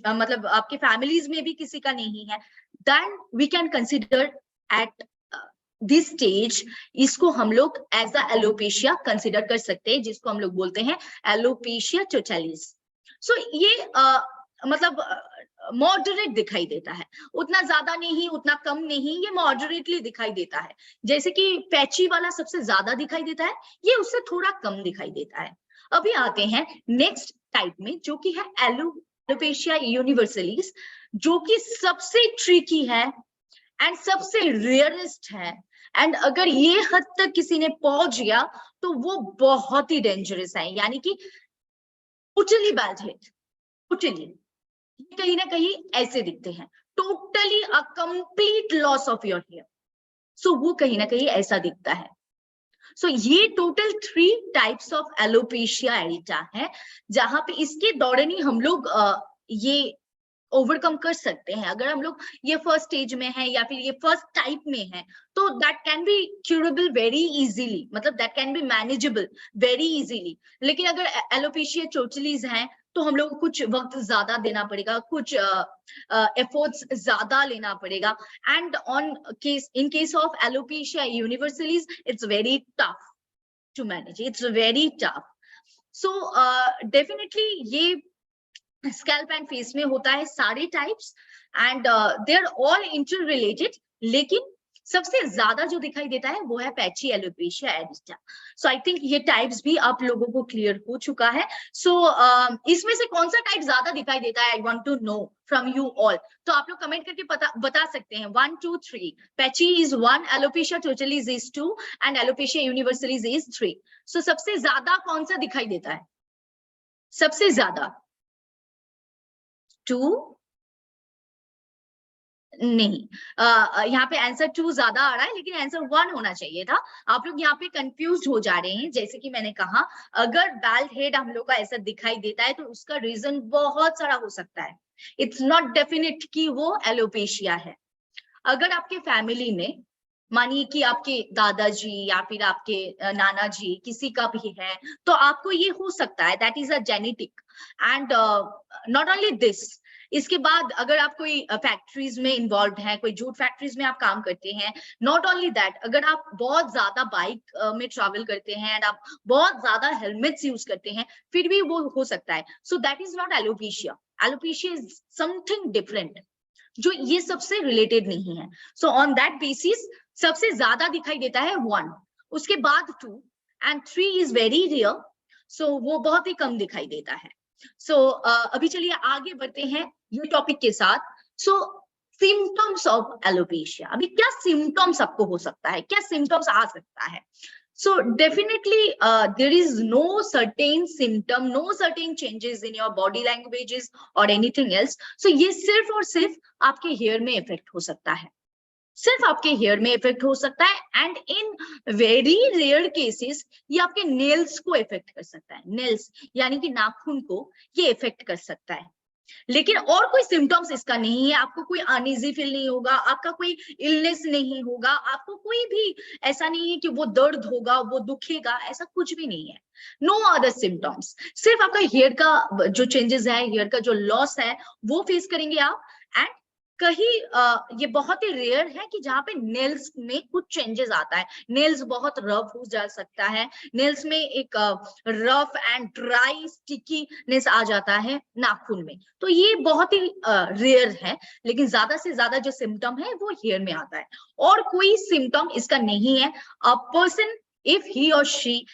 मतलब आपके फैमिलीज में भी किसी का नहीं है, then we can consider at this stage इसको हम लोग एज अ एलोपेशिया कंसिडर कर सकते हैं, जिसको हम लोग बोलते हैं एलोपेशिया टोटलिस। सो ये मतलब मॉडरेट दिखाई देता है, उतना ज्यादा नहीं उतना कम नहीं, ये मॉडरेटली दिखाई देता है। जैसे कि पैची वाला सबसे ज्यादा दिखाई देता है, ये उससे थोड़ा कम दिखाई देता है। अभी आते हैं नेक्स्ट टाइप में, जो कि है एलोपेशिया यूनिवर्सलिस, जो कि सबसे ट्रिकी है एंड सबसे रेयरेस्ट है। एंड अगर ये हद तक किसी ने पहुंच गया तो वो बहुत ही डेंजरस है, यानी कि टोटली बैड हेड, टोटली कहीं ना कहीं ऐसे दिखते हैं, totally a complete loss of your hair. So वो कहीं ना कहीं ऐसा दिखता है। सो ये total 3 types of alopecia areata है, जहां पे इसके दौरान ही हम लोग ये ओवरकम कर सकते हैं। अगर हम लोग ये फर्स्ट स्टेज में है या फिर ये फर्स्ट टाइप में है, तो that can be curable very easily, मतलब that can be manageable very easily. लेकिन अगर एलोपेशिया टोटलीज हैं तो हम लोग को कुछ वक्त ज्यादा देना पड़ेगा, कुछ एफर्ट्स ज्यादा लेना पड़ेगा। And in case of alopecia universalis it's very tough to manage, it's very tough. So definitely ये स्कैल्प एंड फेस में होता है सारे types, and they are all inter related. लेकिन सबसे ज्यादा जो दिखाई देता है वो है patchy alopecia areata. So I think ये टाइप्स भी आप लोगों को क्लियर हो चुका है। सो इसमें से कौन सा टाइप ज्यादा दिखाई देता है, I want to know from you all. तो आप लोग कमेंट करके बता सकते हैं 1 2 3। Patchy is 1, alopecia totalis is 2 and alopecia universalis is 3। So सबसे ज्यादा कौन सा दिखाई देता है? सबसे ज्यादा 2 नहीं, यहाँ पे आंसर 2 ज्यादा आ रहा है, लेकिन आंसर 1 होना चाहिए था। आप लोग यहाँ पे कंफ्यूज हो जा रहे हैं। जैसे कि मैंने कहा, अगर बैल्ड हेड हम लोग का ऐसा दिखाई देता है तो उसका रीजन बहुत सारा हो सकता है। इट्स नॉट डेफिनेट कि वो एलोपेशिया है। अगर आपके फैमिली में मानिए कि आपके दादाजी या फिर आपके नाना जी किसी का भी है, तो आपको ये हो सकता है, that is a genetic. And not only this, इसके बाद अगर आप कोई फैक्ट्रीज में इन्वॉल्व है, कोई जूट फैक्ट्रीज में आप काम करते हैं, नॉट ओनली दैट, अगर आप बहुत ज्यादा बाइक में ट्रैवल करते हैं एंड आप बहुत ज्यादा हेलमेट्स यूज करते हैं, फिर भी वो हो सकता है। So that is not alopecia. Alopecia is something different, जो ये सबसे रिलेटेड नहीं है। सो ऑन दैट बेसिस सबसे ज्यादा दिखाई देता है 1, उसके बाद 2 एंड 3 इज वेरी रेयर। सो वो बहुत ही कम दिखाई देता है। सो अभी चलिए आगे बढ़ते हैं ये टॉपिक के साथ। सो सिम्टम्स ऑफ एलोपेशिया, अभी क्या सिम्टम्स आपको हो सकता है, क्या सिम्टम्स आ सकता है? So definitely there is no certain symptom, no certain changes in your body languages or anything else. So ये सिर्फ और सिर्फ आपके हेयर में इफेक्ट हो सकता है, सिर्फ आपके हेयर में इफेक्ट हो सकता है। And in very rare cases ये आपके नेल्स को इफेक्ट कर सकता है, नेल्स यानी कि नाखून को ये इफेक्ट कर सकता है। लेकिन और कोई सिम्टम्स इसका नहीं है। आपको कोई अनईजी फील नहीं होगा, आपका कोई इलनेस नहीं होगा, आपको कोई भी ऐसा नहीं है कि वो दर्द होगा, वो दुखेगा, ऐसा कुछ भी नहीं है। नो अदर सिम्टम्स, सिर्फ आपका हेयर का जो चेंजेस है, हेयर का जो लॉस है, वो फेस करेंगे आप। एंड कहीं ये बहुत ही रेयर है कि जहां पे नेल्स में कुछ चेंजेस आता है। नेल्स बहुत रफ हो जा सकता है, नेल्स में एक रफ एंड ड्राई स्टिकीनेस आ जाता है नाखून में, तो ये बहुत ही रेयर है। लेकिन ज्यादा से ज्यादा जो सिम्टम है वो हेयर में आता है, और कोई सिम्टम इसका नहीं है। अ पर्सन, इफ ही और she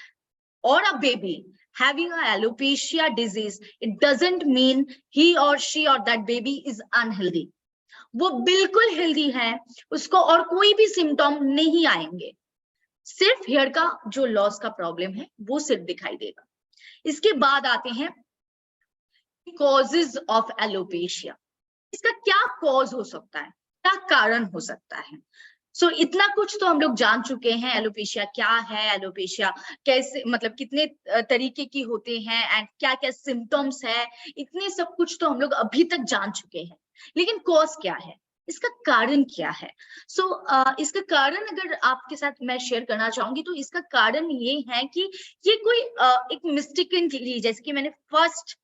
or a baby having a alopecia disease, it doesn't mean he or she or that baby is unhealthy. वो बिल्कुल हेल्दी है, उसको और कोई भी सिम्टम नहीं आएंगे, सिर्फ हेयर का जो लॉस का प्रॉब्लम है वो सिर्फ दिखाई देगा। इसके बाद आते हैं कॉजेज ऑफ एलोपेशिया। इसका क्या कॉज हो सकता है, क्या कारण हो सकता है? सो इतना कुछ तो हम लोग जान चुके हैं, एलोपेशिया क्या है, एलोपेशिया कैसे, मतलब कितने तरीके की होते हैं एंड क्या क्या सिम्टम्स है, इतने सब कुछ तो हम लोग अभी तक जान चुके हैं। लेकिन कॉज क्या है, इसका कारण क्या है? सो इसका कारण अगर आपके साथ मैं शेयर करना चाहूंगी तो इसका कारण ये है कि ये कोई एक मिस्टेकनली, जैसे कि मैंने फर्स्ट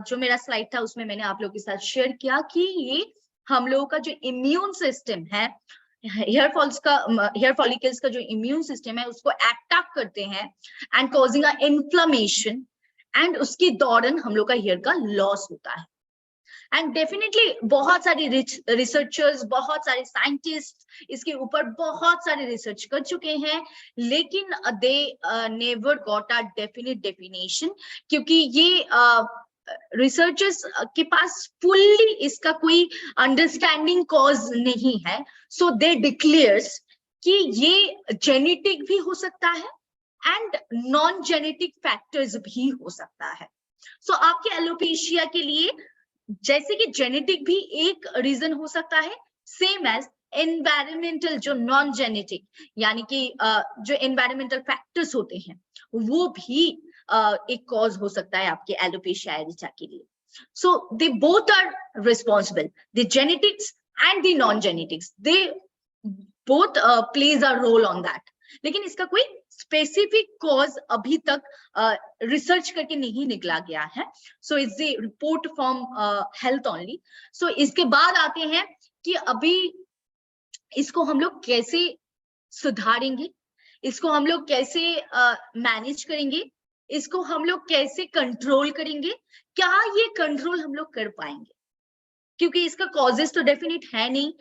जो मेरा स्लाइड था उसमें मैंने आप लोगों के साथ शेयर किया कि ये हम लोगों का जो इम्यून सिस्टम है, हेयर फॉलिकल्स का जो इम्यून सिस्टम है उसको अटैक करते हैं and causing a inflammation, and उसके दौरान हम लोग का हेयर का लॉस होता है। एंड डेफिनेटली बहुत सारी रिसर्चर्स, बहुत सारे साइंटिस्ट इसके ऊपर बहुत सारे रिसर्च कर चुके हैं, लेकिन they never got a definite definition, क्योंकि ये रिसर्चर्स के पास फुल्ली इसका कोई अंडरस्टैंडिंग कॉज नहीं है। सो दे डिक्लेयर्स कि ये जेनेटिक भी हो सकता है एंड नॉन जेनेटिक फैक्टर्स भी हो सकता है। सो आपके एलोपेशिया के लिए जैसे कि जेनेटिक भी एक रीजन हो सकता है, सेम एज एनवायरमेंटल जो नॉन जेनेटिक, यानी कि जो एनवायरमेंटल फैक्टर्स होते हैं वो भी एक कॉज हो सकता है आपके एलोपेशिया एरिटा के लिए। So they both are responsible, the genetics and the non genetics, they both plays a role on that. लेकिन इसका कोई स्पेसिफिक कॉज अभी तक रिसर्च करके नहीं निकला गया है। So it's the report from health only. सो इसके बाद आते हैं कि अभी इसको हम लोग कैसे सुधारेंगे, इसको हम लोग कैसे मैनेज करेंगे, इसको हम लोग कैसे कंट्रोल करेंगे, क्या ये कंट्रोल हम लोग कर पाएंगे, क्योंकि इसका कॉजेस तो डेफिनेट है नहीं,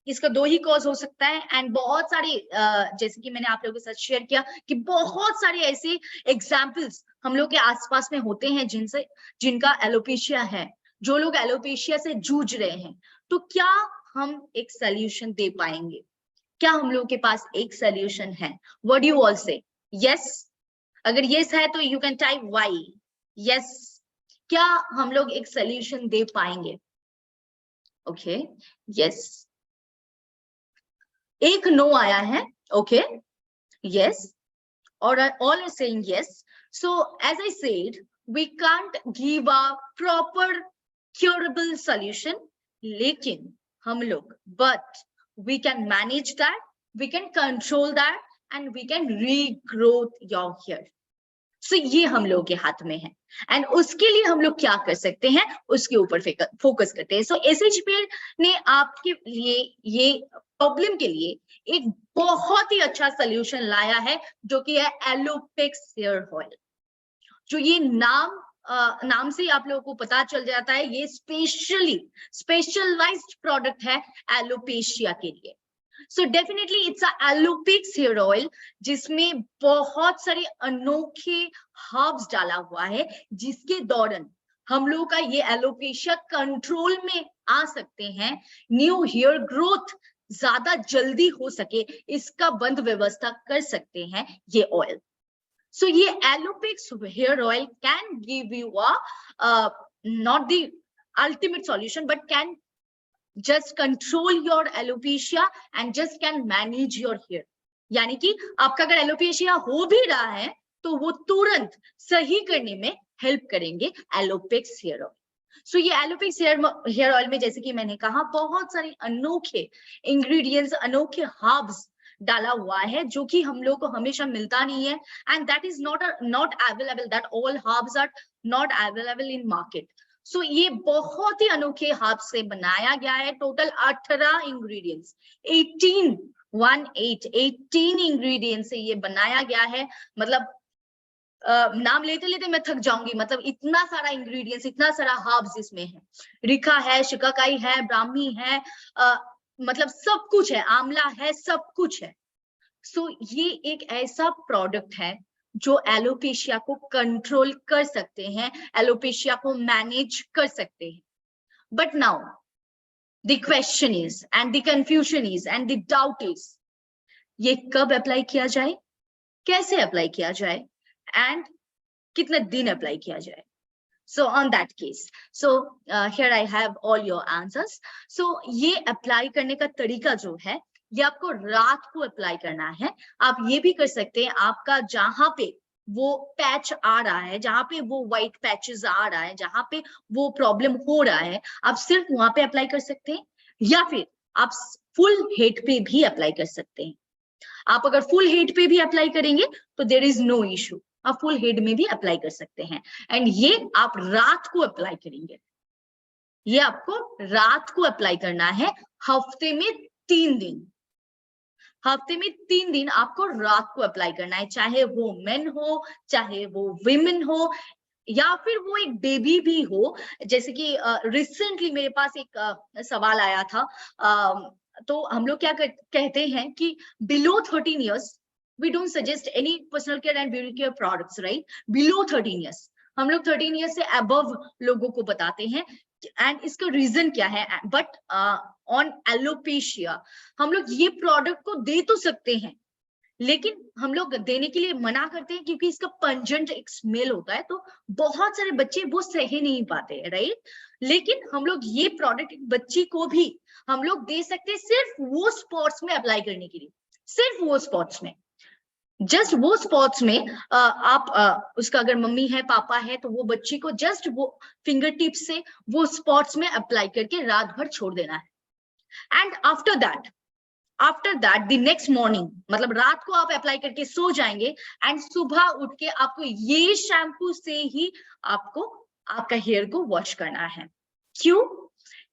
इसका दो ही कॉज हो सकता है। एंड बहुत सारे जैसे कि मैंने आप लोगों के साथ शेयर किया कि बहुत सारे ऐसे एग्जाम्पल्स हम लोग के आसपास में होते हैं जिनका एलोपेशिया है, जो लोग एलोपेशिया से जूझ रहे हैं। तो क्या हम एक सोल्यूशन दे पाएंगे? क्या हम लोग के पास एक सोल्यूशन है? What do you all say? Yes? अगर यस है तो you can type Y. Yes, क्या हम लोग एक सोल्यूशन दे पाएंगे? Okay, yes. एक नो आया है, ओके, यस, और all are saying yes. So as I said, we can't give a proper curable solution, लेकिन हम लोग, but we can manage that, we can control that, and we can regrow your hair. So ये हम लोगों के हाथ में है, एंड उसके लिए हम लोग क्या कर सकते हैं उसके ऊपर फोकस करते हैं। सो एसएचपीएल ने आपके लिए ये प्रॉब्लम के लिए एक बहुत ही अच्छा सोल्यूशन लाया है, जो कि है एलोपेक्स हेयर ऑयल। जो ये नाम से ही आप लोगों को पता चल जाता है, ये स्पेशलाइज्ड प्रोडक्ट है एलोपेशिया के लिए। So definitely it's a Alopex hair oil, जिसमें बहुत सारे अनोखे हर्ब्स डाला हुआ है, जिसके दौरान हम लोग का ये एलोपेशिया कंट्रोल में आ सकते हैं, न्यू हेयर ग्रोथ ज्यादा जल्दी हो सके इसका बंद व्यवस्था कर सकते हैं ये ऑयल। सो ये Alopex hair oil can give you a not the ultimate solution, but can just control your alopecia and just can manage your hair। यानी कि आपका अगर एलोपेशिया हो भी रहा है तो वो तुरंत सही करने में हेल्प करेंगे एलोपेक्स हेयर ऑयल। सो ये एलोपेक्स हेयर ऑयल में जैसे कि मैंने कहा बहुत सारे अनोखे इंग्रेडिएंट्स, अनोखे हर्ब्स डाला हुआ है, जो कि हम लोग को हमेशा मिलता नहीं है, and that is not available, that all herbs are not available in market. So ये बहुत ही अनोखे हाथ से बनाया गया है। टोटल 18 इंग्रेडिएंट्स, 18 इंग्रेडिएंट्स से ये बनाया गया है। मतलब नाम लेते लेते मैं थक जाऊंगी, मतलब इतना सारा इंग्रेडिएंट्स, इतना सारा हर्ब्स इसमें है। रिखा है, शिकाकाई है, ब्राह्मी है, मतलब सब कुछ है, आंवला है, सब कुछ है। सो ये एक ऐसा प्रोडक्ट है जो एलोपेशिया को कंट्रोल कर सकते हैं, एलोपेशिया को मैनेज कर सकते हैं। But now the question is and the confusion is and the doubt is, ये कब अप्लाई किया जाए, कैसे अप्लाई किया जाए, एंड कितने दिन अप्लाई किया जाए। So on that case, so here I have all your answers. So ये अप्लाई करने का तरीका जो है, ये आपको रात को अप्लाई करना है। आप ये भी कर सकते हैं, आपका जहां पे वो पैच आ रहा है, जहां पे वो व्हाइट पैचेस आ रहा है, जहां पे वो प्रॉब्लम हो रहा है, आप सिर्फ वहां पे अप्लाई कर सकते हैं, या फिर आप फुल हेड पे भी अप्लाई कर सकते हैं। आप अगर फुल हेड पे भी अप्लाई करेंगे तो देयर इज नो इशू, आप फुल हेड में भी अप्लाई कर सकते हैं। एंड ये आप रात को अप्लाई करेंगे, ये आपको रात को अप्लाई करना है, हफ्ते में 3 दिन। हफ्ते में 3 दिन आपको रात को अप्लाई करना है, चाहे वो मेन हो, चाहे वो विमेन हो, या फिर वो एक बेबी भी हो। जैसे कि रिसेंटली मेरे पास एक सवाल आया था, तो हम लोग क्या कहते हैं कि below 13 years we don't suggest any personal care and beauty care products, right? Below 13 years, हम लोग 13 इयर्स से अबव लोगों को बताते हैं। एंड इसका रीजन क्या है? बट ऑन एलोपेशिया हम लोग ये प्रोडक्ट को दे तो सकते हैं, लेकिन हम लोग देने के लिए मना करते हैं क्योंकि इसका पंजेंट एक स्मेल होता है, तो बहुत सारे बच्चे वो सह नहीं पाते हैं, राइट? लेकिन हम लोग ये प्रोडक्ट बच्ची को भी हम लोग दे सकते हैं सिर्फ वो स्पॉट्स में अप्लाई करने के लिए, सिर्फ वो स्पॉट्स में, जस्ट वो स्पॉट्स में। आप उसका अगर मम्मी है, पापा है, तो वो बच्ची को जस्ट वो फिंगर टिप से वो स्पॉट्स में अप्लाई करके रात भर छोड़ देना है। And after that the next morning, मतलब रात को आप अप्लाई करके सो जाएंगे एंड सुबह उठ के आपको ये शैम्पू से ही आपको आपका हेयर को वॉश करना है। क्यों?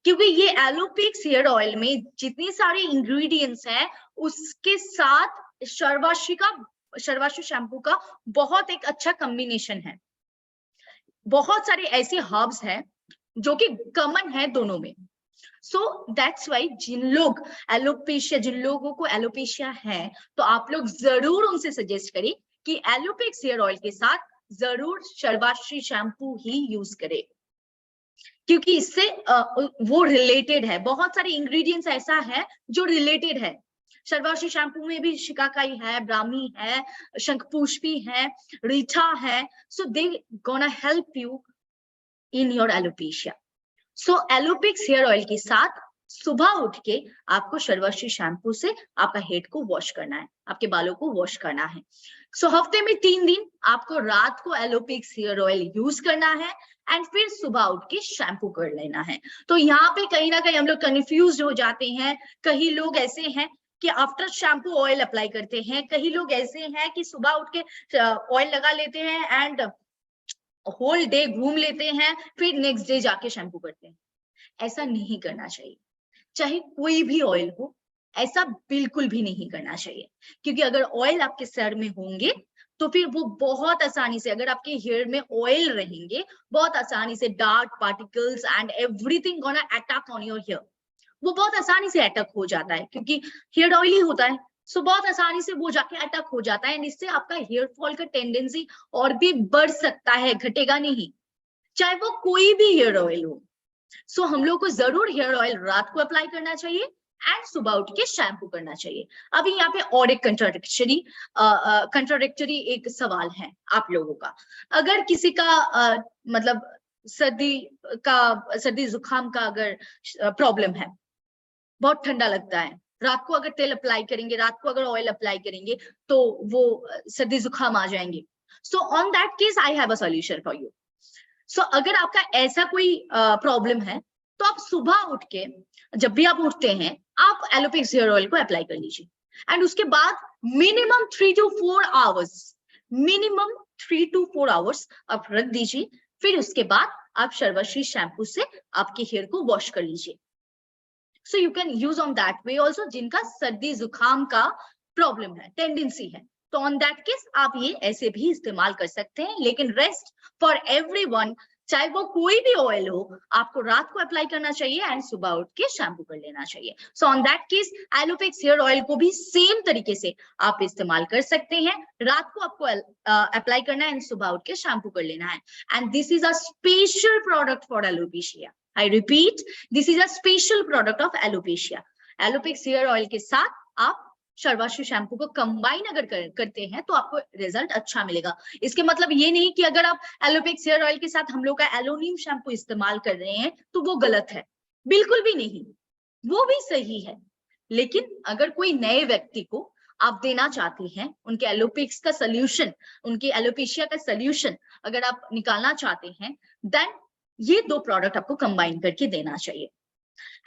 क्योंकि ये एलोपेक्स हेयर ऑयल में जितनी सारे इंग्रेडिएंट्स हैं उसके साथ शर्वाश्री शैम्पू का बहुत एक अच्छा कॉम्बिनेशन है। बहुत सारे ऐसे हर्ब्स हैं जो कि कॉमन है दोनों में। सो दैट्स वाई जिन लोगों को एलोपेशिया है, तो आप लोग जरूर उनसे सजेस्ट करें कि एलोपेक्स हेयर ऑयल के साथ जरूर शर्वाश्री शैम्पू ही यूज करें, क्योंकि इससे वो रिलेटेड है। बहुत सारे इंग्रेडिएंट्स ऐसा है जो रिलेटेड है। शर्वाश्री शैम्पू में भी शिकाकाई है, ब्राह्मी है, शंखपुष्पी है, रीठा है। So they gonna help you in your alopecia. So Alopex hair oil के साथ सुबह उठ के आपको शर्वाश्री शैम्पू से आपका हेड को वॉश करना है, आपके बालों को वॉश करना है। सो हफ्ते में 3 दिन आपको रात को एलोपेक्स हेयर ऑयल यूज करना है एंड फिर सुबह उठ के शैम्पू कर लेना है। तो यहाँ पे कहीं ना कहीं हम लोग कंफ्यूज हो जाते हैं। कई लोग ऐसे हैं कि आफ्टर शैम्पू ऑयल अप्लाई करते हैं, कई लोग ऐसे हैं कि सुबह उठ के ऑयल लगा लेते हैं एंड होल डे घूम लेते हैं, फिर नेक्स्ट डे जाके शैम्पू करते हैं। ऐसा नहीं करना चाहिए, चाहे कोई भी ऑयल हो, ऐसा बिल्कुल भी नहीं करना चाहिए। क्योंकि अगर ऑयल आपके सर में होंगे तो फिर वो बहुत आसानी से, अगर आपके हेयर में ऑयल रहेंगे, बहुत आसानी से dark particles and everything gonna attack on your hair. वो बहुत आसानी से अटैक हो जाता है क्योंकि हेयर ऑयली होता है। सो बहुत आसानी से वो जाके अटैक हो जाता है एंड इससे आपका हेयर फॉल का टेंडेंसी और भी बढ़ सकता है, घटेगा नहीं, चाहे वो कोई भी हेयर ऑयल हो। सो हम लोग को जरूर हेयर ऑयल रात को अप्लाई करना चाहिए एंड सुबह उठ के शैम्पू करना चाहिए। अभी यहाँ पे और एक कंट्राडिक्टरी एक सवाल है आप लोगों का। अगर किसी का मतलब सर्दी जुकाम का अगर प्रॉब्लम है, बहुत ठंडा लगता है, रात को अगर तेल अप्लाई करेंगे, रात को अगर ऑयल अप्लाई करेंगे तो वो सर्दी जुकाम आ जाएंगे। So on that case I have a solution for you. So अगर आपका ऐसा कोई प्रॉब्लम है तो आप सुबह उठ के, जब भी आप उठते हैं, आप एलोपेक्स हेयर ऑयल को अप्लाई कर लीजिए एंड उसके बाद मिनिमम 3 to 4 आवर्स आप रख दीजिए। फिर उसके बाद आप शर्वाश्री शैम्पू से आपके हेयर को वॉश कर लीजिए। So you can use on that way also, जिनका सर्दी जुकाम का प्रॉब्लम है, टेंडेंसी है, तो ऑन दैट केस आप ये ऐसे भी इस्तेमाल कर सकते हैं। लेकिन रेस्ट फॉर एवरीवन, चाहे वो कोई भी ऑयल हो, आपको रात को अप्लाई करना चाहिए एंड सुबह उठ के शैम्पू कर लेना चाहिए। So on that case Alopex hair oil को भी सेम तरीके से आप इस्तेमाल कर सकते हैं। रात को आपको अप्लाई करना है एंड सुबह उठ के शैम्पू कर लेना है। And this is a special product for alopecia. I repeat, this is a special product of alopecia. Alopecia hair oil के साथ आप शर्वाश्री शैम्पू को कंबाइन अगर करते हैं तो आपको रिजल्ट अच्छा मिलेगा। इसके मतलब ये नहीं कि अगर आप एलोपेक्स हेयर ऑयल के साथ हम लोग का एलोनियम शैम्पू इस्तेमाल कर रहे हैं तो वो गलत है, बिल्कुल भी नहीं, वो भी सही है। लेकिन अगर कोई नए व्यक्ति को आप देना चाहते हैं, उनके एलोपेक्स का सोल्यूशन, उनके एलोपेशिया का सोल्यूशन अगर आप निकालना चाहते हैं, देन ये 2 प्रोडक्ट आपको कंबाइन करके देना चाहिए।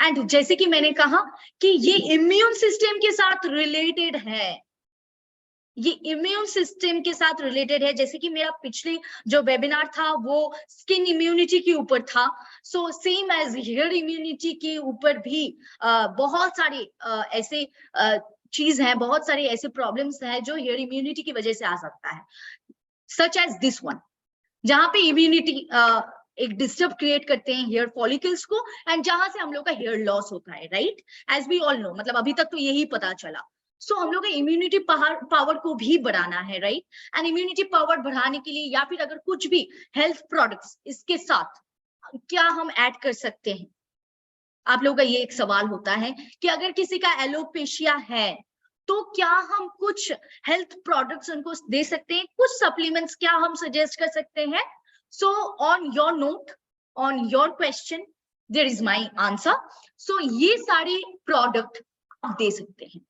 एंड जैसे कि मैंने कहा कि ये इम्यून सिस्टम के साथ रिलेटेड है, ये इम्यून सिस्टम के साथ रिलेटेड है। जैसे कि मेरा पिछले जो वेबिनार था वो स्किन इम्यूनिटी के ऊपर था, so same as hair immunity के ऊपर भी बहुत सारे ऐसे चीज है, बहुत सारे ऐसे प्रॉब्लम्स हैं जो हेयर इम्यूनिटी की वजह से आ सकता है, सच एज दिस वन, जहां पे इम्यूनिटी एक डिस्टर्ब क्रिएट करते हैं हेयर फॉलिकल्स को, एंड जहां से हम लोग का हेयर लॉस होता है, right, as we all know, मतलब अभी तक तो यही पता चला। सो हम लोग का इम्यूनिटी पावर को भी बढ़ाना है, राइट, एंड इम्यूनिटी पावर बढ़ाने के लिए या फिर अगर कुछ भी हेल्थ प्रोडक्ट्स इसके साथ क्या हम ऐड कर सकते हैं, आप लोगों का ये एक सवाल होता है कि अगर किसी का एलोपेशिया है तो क्या हम कुछ हेल्थ प्रोडक्ट्स उनको दे सकते हैं, कुछ सप्लीमेंट्स क्या हम सजेस्ट कर सकते हैं। So on your note, on your question, there is my answer. So ये सारे प्रोडक्ट आप दे सकते हैं।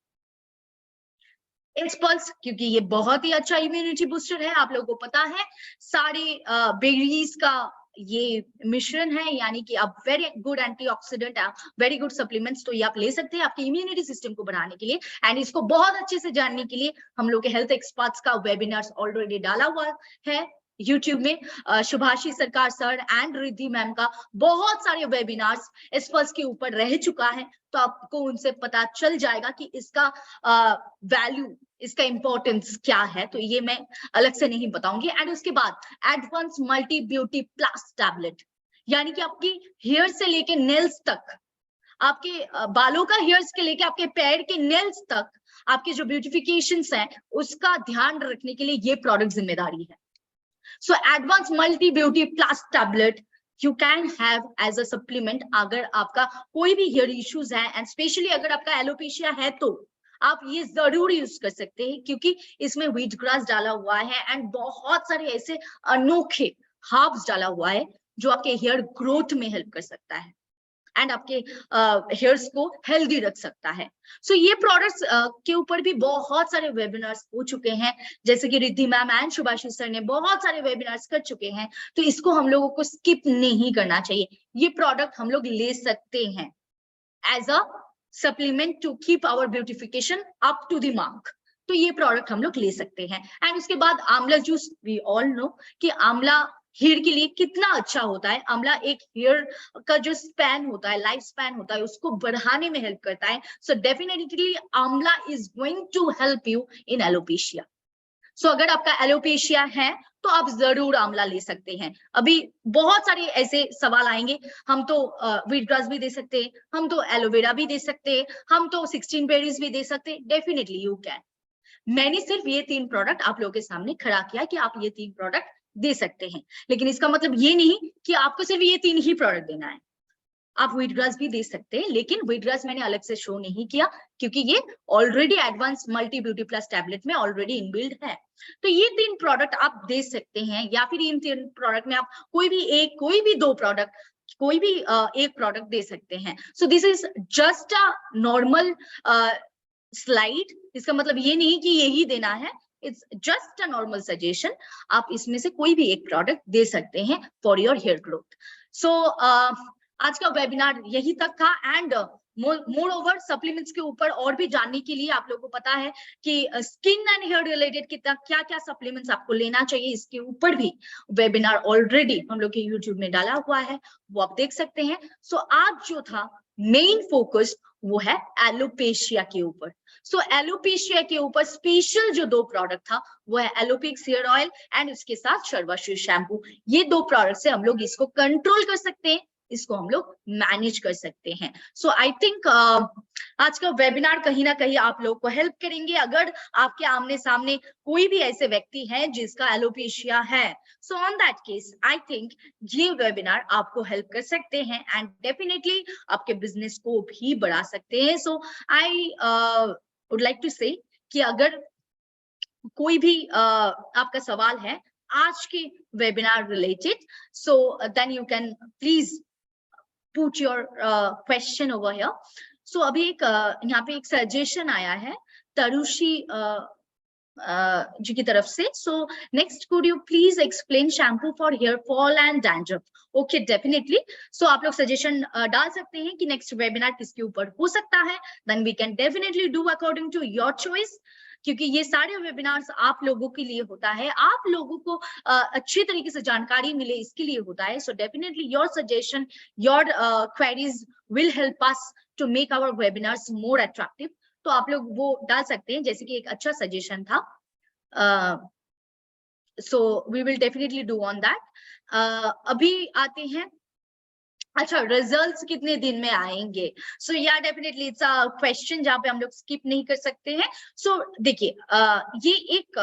एक्सपल्स, क्योंकि ये बहुत ही अच्छा इम्यूनिटी बूस्टर है, आप लोगों को पता है, सारे बेरीज का ये मिश्रण है, यानी कि आप very good antioxidant, very good supplements, तो ये आप ले सकते हैं आपके इम्यूनिटी सिस्टम को बढ़ाने के लिए। एंड इसको बहुत अच्छे से जानने के लिए हम लोग के हेल्थ एक्सपर्ट्स का वेबिनार्स ऑलरेडी डाला हुआ है यूट्यूब में। शुभाशी सरकार सर एंड रिद्धि मैम का बहुत सारे वेबिनार्स इस फर्स के ऊपर रह चुका है, तो आपको उनसे पता चल जाएगा कि इसका वैल्यू, इसका इंपॉर्टेंस क्या है, तो ये मैं अलग से नहीं बताऊंगी। एंड उसके बाद advance multi beauty plus tablet, यानी कि आपकी हेयर से लेके नेल्स तक, आपके बालों का हेयर्स के लेके आपके पैर के नेल्स तक, आपके जो ब्यूटिफिकेशंस हैं उसका ध्यान रखने के लिए ये प्रोडक्ट जिम्मेदारी है। So advanced multi beauty plus tablet you can have as a supplement अगर आपका कोई भी हेयर इश्यूज है, एंड स्पेशली अगर आपका एलोपेशिया है तो आप ये जरूर यूज कर सकते हैं, क्योंकि इसमें व्हीट ग्रास डाला हुआ है एंड बहुत सारे ऐसे अनोखे हर्ब्स डाला हुआ है जो आपके हेयर ग्रोथ में हेल्प कर सकता है एंड आपके हेयर्स को हेल्दी रख सकता है। सो ये प्रोडक्ट्स के ऊपर भी बहुत सारे वेबिनार्स हो चुके हैं, जैसे कि रिद्धि मैम एंड शुभाशी सर ने बहुत सारे वेबिनार्स कर चुके हैं, तो इसको हम लोगों को स्किप नहीं करना चाहिए। ये प्रोडक्ट हम लोग ले सकते हैं as a supplement to keep our beautification up to the mark, तो ये प्रोडक्ट हम लोग ले सकते हैं। एंड उसके बाद आंवला जूस, वी ऑल नो कि आंवला हेयर के लिए कितना अच्छा होता है। आंवला एक हेयर का जो स्पैन होता है, लाइफ स्पैन होता है, उसको बढ़ाने में हेल्प करता है। So definitely amla is going to help you in alopecia. So अगर आपका एलोपेशिया है तो आप जरूर आंवला ले सकते हैं। अभी बहुत सारे ऐसे सवाल आएंगे, हम तो व्हीट ग्रास भी दे सकते हैं, हम तो एलोवेरा भी दे सकते हैं, हम तो 16 बेरीज भी दे सकते हैं। Definitely you can. मैंने सिर्फ ये 3 प्रोडक्ट आप लोगों के सामने खड़ा किया कि आप ये 3 प्रोडक्ट दे सकते हैं, लेकिन इसका मतलब ये नहीं कि आपको सिर्फ ये 3 ही प्रोडक्ट देना है। आप व्हीट ग्रास भी दे सकते हैं, लेकिन व्हीट ग्रास मैंने अलग से शो नहीं किया क्योंकि ये already advance multi beauty plus tablet में ऑलरेडी इनबिल्ड है। तो ये 3 प्रोडक्ट आप दे सकते हैं, या फिर इन 3 प्रोडक्ट में आप कोई भी 2 प्रोडक्ट, कोई भी एक प्रोडक्ट दे सकते हैं। So this is just a normal slide, इसका मतलब ये नहीं कि यही देना है, it's just a normal suggestion. आप इसमें से कोई भी एक प्रोडक्ट दे सकते हैं फॉर योर हेयर ग्रोथ। सो आज का वेबिनार यही तक था, एंड मोर ओवर सप्लीमेंट्स के ऊपर और भी जानने के लिए आप लोगों को पता है कि स्किन एंड हेयर रिलेटेड कितना क्या क्या सप्लीमेंट्स आपको लेना चाहिए, इसके ऊपर भी वेबिनार ऑलरेडी हम लोग के यूट्यूब में डाला हुआ है, वो आप देख सकते हैं। सो आज जो था मेन फोकस वो है एलोपेशिया के ऊपर। सो एलोपेशिया के ऊपर स्पेशल जो 2 प्रोडक्ट था वो है एलोपिक्स हेयर ऑयल एंड उसके साथ शर्वाश्री शैम्पू। ये 2 प्रोडक्ट से हम लोग इसको कंट्रोल कर सकते हैं, इसको हम लोग मैनेज कर सकते हैं। सो आई थिंक आज का वेबिनार कहीं ना कहीं आप लोग को हेल्प करेंगे। अगर आपके आमने सामने कोई भी ऐसे व्यक्ति है जिसका एलोपेशिया है, so on that case I think ये वेबिनार आपको हेल्प कर सकते हैं एंड डेफिनेटली आपके बिजनेस को भी बढ़ा सकते हैं। So I would like to say कि अगर कोई भी आपका सवाल है आज के webinar related, so then you can please put your question over here. So अभी एक यहाँ पे एक सजेशन आया है तरुषी जी की तरफ से। So next could you please explain shampoo for hair fall and dandruff? Okay, definitely. So आप लोग सजेशन डाल सकते हैं कि नेक्स्ट वेबिनार किसके ऊपर हो सकता है, then we can definitely do according to your choice. क्योंकि ये सारे वेबिनार्स आप लोगों के लिए होता है, आप लोगों को अच्छी तरीके से जानकारी मिले इसके लिए होता है। So definitely your suggestion, your queries will help us to make our webinars more attractive. तो आप लोग वो डाल सकते हैं, जैसे कि एक अच्छा सजेशन था। So we will definitely do on that. अभी आते हैं, अच्छा रिजल्ट्स कितने दिन में आएंगे? सो या डेफिनेटली इट्स अ क्वेश्चन जहाँ पे हम लोग स्किप नहीं कर सकते हैं। सो देखिए, ये एक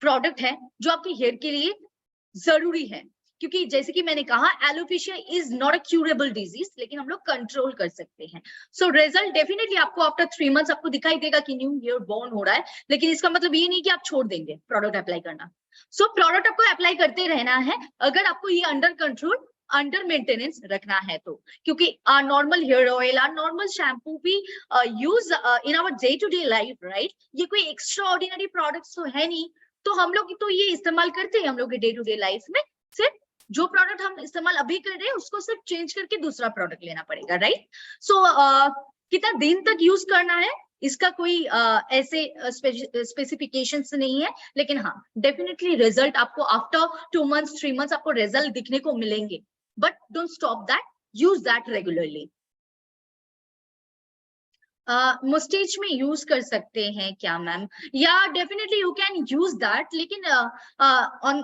प्रोडक्ट है जो आपके हेयर के लिए जरूरी है, क्योंकि जैसे कि मैंने कहा alopecia is not a curable disease, लेकिन हम लोग कंट्रोल कर सकते हैं। सो रिजल्ट डेफिनेटली आपको आफ्टर 3 मंथ्स आपको दिखाई देगा कि न्यू हेयर बॉर्न हो रहा है, लेकिन इसका मतलब ये नहीं कि आप छोड़ देंगे प्रोडक्ट अप्लाई करना। सो प्रोडक्ट आपको अप्लाई करते रहना है, अगर आपको ये अंडर कंट्रोल, अंडर मेंटेनेंस रखना है तो, क्योंकि normal hair oil, normal shampoo भी use in our day to day life, right? ये कोई एक्स्ट्रा ऑर्डिनरी प्रोडक्ट्स तो है नहीं, तो हम लोग तो ये इस्तेमाल करते हैं हम लोग के डे टू डे लाइफ में। सिर्फ जो प्रोडक्ट हम इस्तेमाल अभी कर रहे हैं उसको सिर्फ चेंज करके दूसरा प्रोडक्ट लेना पड़ेगा, राइट? सो कितना दिन तक यूज करना है इसका कोई ऐसे स्पेसिफिकेशंस नहीं है, लेकिन हाँ डेफिनेटली रिजल्ट आपको आफ्टर 2 मंथ्स 3 मंथ्स आपको रिजल्ट दिखने को मिलेंगे, but don't stop that, use that regularly. Moustache में यूज कर सकते हैं क्या मैम? या definitely you can use that, लेकिन on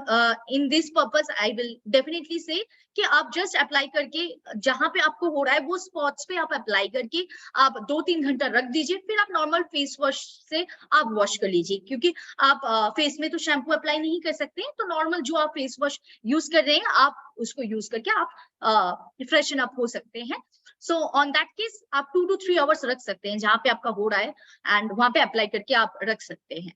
in this purpose I will definitely say कि आप जस्ट अप्लाई करके जहां पे आपको हो रहा है वो स्पॉट्स पे आप अप्लाई करके आप 2-3 घंटा रख दीजिए, फिर आप नॉर्मल फेस वॉश से आप वॉश कर लीजिए, क्योंकि आप फेस में तो शैम्पू अप्लाई नहीं कर सकते हैं, तो नॉर्मल जो आप फेस वॉश यूज कर रहे हैं आप उसको यूज करके आप फ्रेशन अप हो सकते हैं। सो ऑन दैट केस आप 2 to 3 आवर्स रख सकते हैं जहां पे आपका हो रहा है, एंड वहां पे अप्लाई करके आप रख सकते हैं।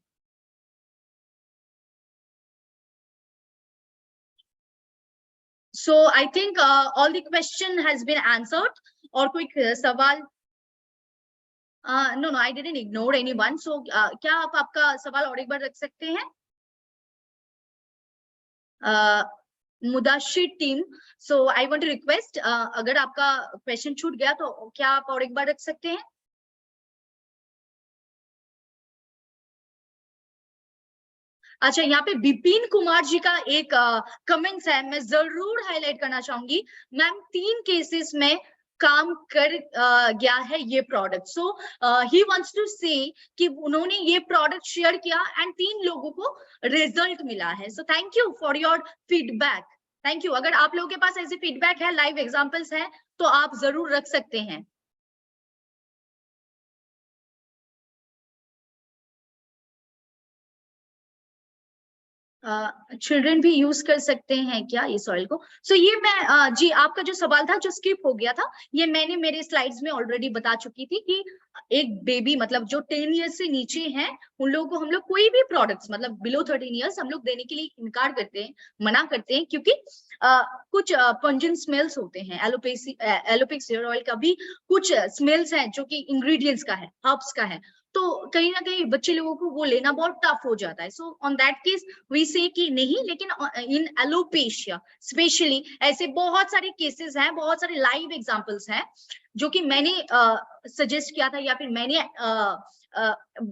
So I think all the question has been answered. और कोई सवाल? No no, I didn't ignore anyone. So क्या आप आपका सवाल और एक बार रख सकते हैं? Mudasir team, so I want to request, अगर आपका क्वेश्चन छूट गया तो क्या आप और एक बार रख सकते हैं? अच्छा, यहाँ पे बिपिन कुमार जी का एक कमेंट्स है, मैं जरूर हाईलाइट करना चाहूंगी। मैम 3 केसेस में काम कर गया है ये product. So he wants to say कि उन्होंने ये प्रोडक्ट शेयर किया एंड 3 लोगों को रिजल्ट मिला है। So thank you for your feedback, thank you. अगर आप लोगों के पास ऐसे फीडबैक है, लाइव एग्जांपल्स है, तो आप जरूर रख सकते हैं। चिल्ड्रन भी यूज कर सकते हैं क्या इस ऑयल को? सो ये मैं जी आपका जो सवाल था जो स्किप हो गया था, ये मैंने मेरे स्लाइड्स में ऑलरेडी बता चुकी थी कि एक बेबी मतलब जो 10 ईयर्स से नीचे हैं उन लोगों को हम लोग कोई भी प्रोडक्ट्स मतलब बिलो 13 ईयर्स हम लोग देने के लिए इनकार करते हैं, मना करते हैं, क्योंकि कुछ पंजेंट स्मेल्स होते हैं। एलोपेक हेयर ऑयल का भी कुछ स्मेल्स हैं जो कि इंग्रेडिएंट्स का है, हर्ब्स का है, तो कहीं ना कहीं बच्चे लोगों को वो लेना बहुत टफ हो जाता है। So on that case we say कि नहीं, लेकिन इन एलोपेशिया स्पेशली ऐसे बहुत सारे केसेस हैं, बहुत सारे लाइव एग्जांपल्स हैं जो कि मैंने सजेस्ट किया था, या फिर मैंने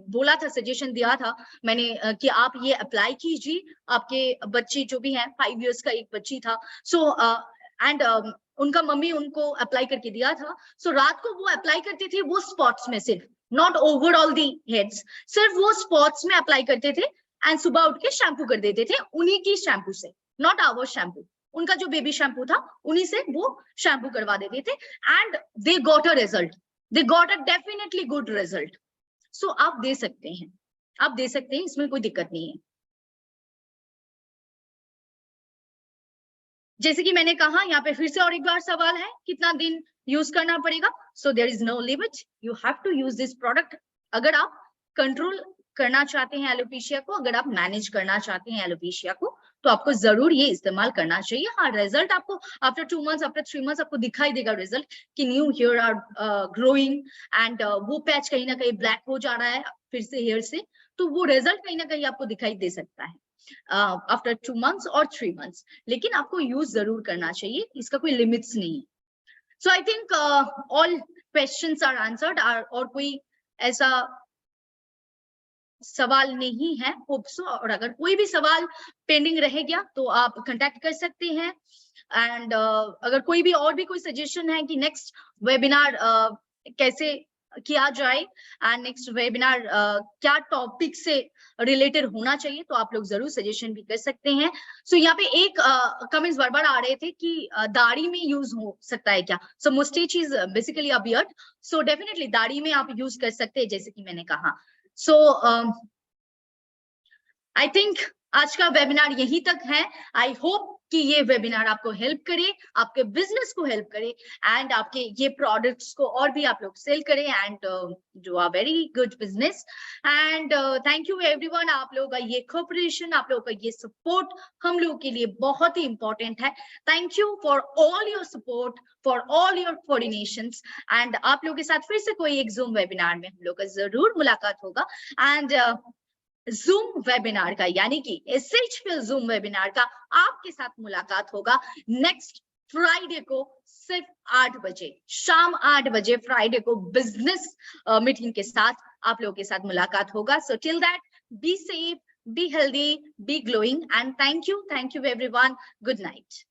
बोला था, सजेशन दिया था मैंने कि आप ये अप्लाई कीजिए। आपके बच्चे जो भी हैं, 5 इयर्स का एक बच्ची था, सो एंड उनका मम्मी उनको अप्लाई करके दिया था। सो रात को वो अप्लाई करती थी वो स्पॉट्स में, सिर्फ नॉट ओवरऑल दी हेड्स, सिर्फ वो स्पॉट्स में अप्लाई करते थे एंड सुबह उठ के शैम्पू कर देते थे उन्हीं की शैम्पू से, नॉट आवर शैम्पू। उनका जो बेबी शैम्पू था उन्हीं से वो शैम्पू करवा देते थे and they got a result, they got a definitely good result. So आप दे सकते हैं, आप दे सकते हैं, इसमें कोई दिक्कत नहीं है। जैसे कि मैंने कहा, यहाँ पे फिर से और एक बार सवाल है, कितना दिन यूज करना पड़ेगा? So there is no limit, you have to use this product. अगर आप कंट्रोल करना चाहते हैं एलोपेशिया को, अगर आप मैनेज करना चाहते हैं एलोपेशिया को, तो आपको जरूर ये इस्तेमाल करना चाहिए। हाँ, रिजल्ट आपको आफ्टर 2 मंथ्स, आफ्टर 3 मंथ्स आपको दिखाई देगा रिजल्ट कि new hair are growing and वो पैच कहीं ना कहीं ब्लैक हो जा रहा है फिर से हेयर से, तो वो रिजल्ट कहीं ना कहीं आपको दिखाई दे सकता है आफ्टर 2 मंथ्स और 3 मंथ्स, लेकिन आपको यूज जरूर करना चाहिए, इसका कोई लिमिट्स नहीं है। So I think all questions are answered. और कोई ऐसा सवाल नहीं है, होप सो। और अगर कोई भी सवाल पेंडिंग रह गया तो आप कांटेक्ट कर सकते हैं। एंड अगर कोई भी और भी कोई सजेशन है कि नेक्स्ट वेबिनार कैसे किया जाए एंड नेक्स्ट वेबिनार क्या टॉपिक से रिलेटेड होना चाहिए, तो आप लोग जरूर सजेशन भी कर सकते हैं। सो यहाँ पे एक कमेंट्स बार बार आ रहे थे कि दाढ़ी में यूज हो सकता है क्या। So moustache is basically a beard, so definitely दाढ़ी में आप यूज कर सकते हैं, जैसे कि मैंने कहा। सो आई थिंक आज का वेबिनार यहीं तक है। आई होप कि ये वेबिनार आपको हेल्प करे, आपके बिजनेस को हेल्प करे एंड आपके ये प्रोडक्ट्स को और भी आप लोग सेल करें एंड जो are very good business. And thank you everyone. आप लोगों का ये कोऑपरेशन, आप लोगों का ये सपोर्ट हम लोगों के लिए बहुत ही इंपॉर्टेंट है। Thank you for all your support, for all your coordinations and आप लोगों के साथ फिर से कोई एक जूम वेबिनार में हम लोग का जरूर मुलाकात होगा। एंड जूम वेबिनार का यानी कि एसएचपीएल जूम वेबिनार का आपके साथ मुलाकात होगा नेक्स्ट फ्राइडे को सिर्फ 8 बजे, शाम 8 बजे फ्राइडे को बिजनेस मीटिंग के साथ आप लोगों के साथ मुलाकात होगा। So till that be safe, be healthy, be glowing and thank you everyone. Good night.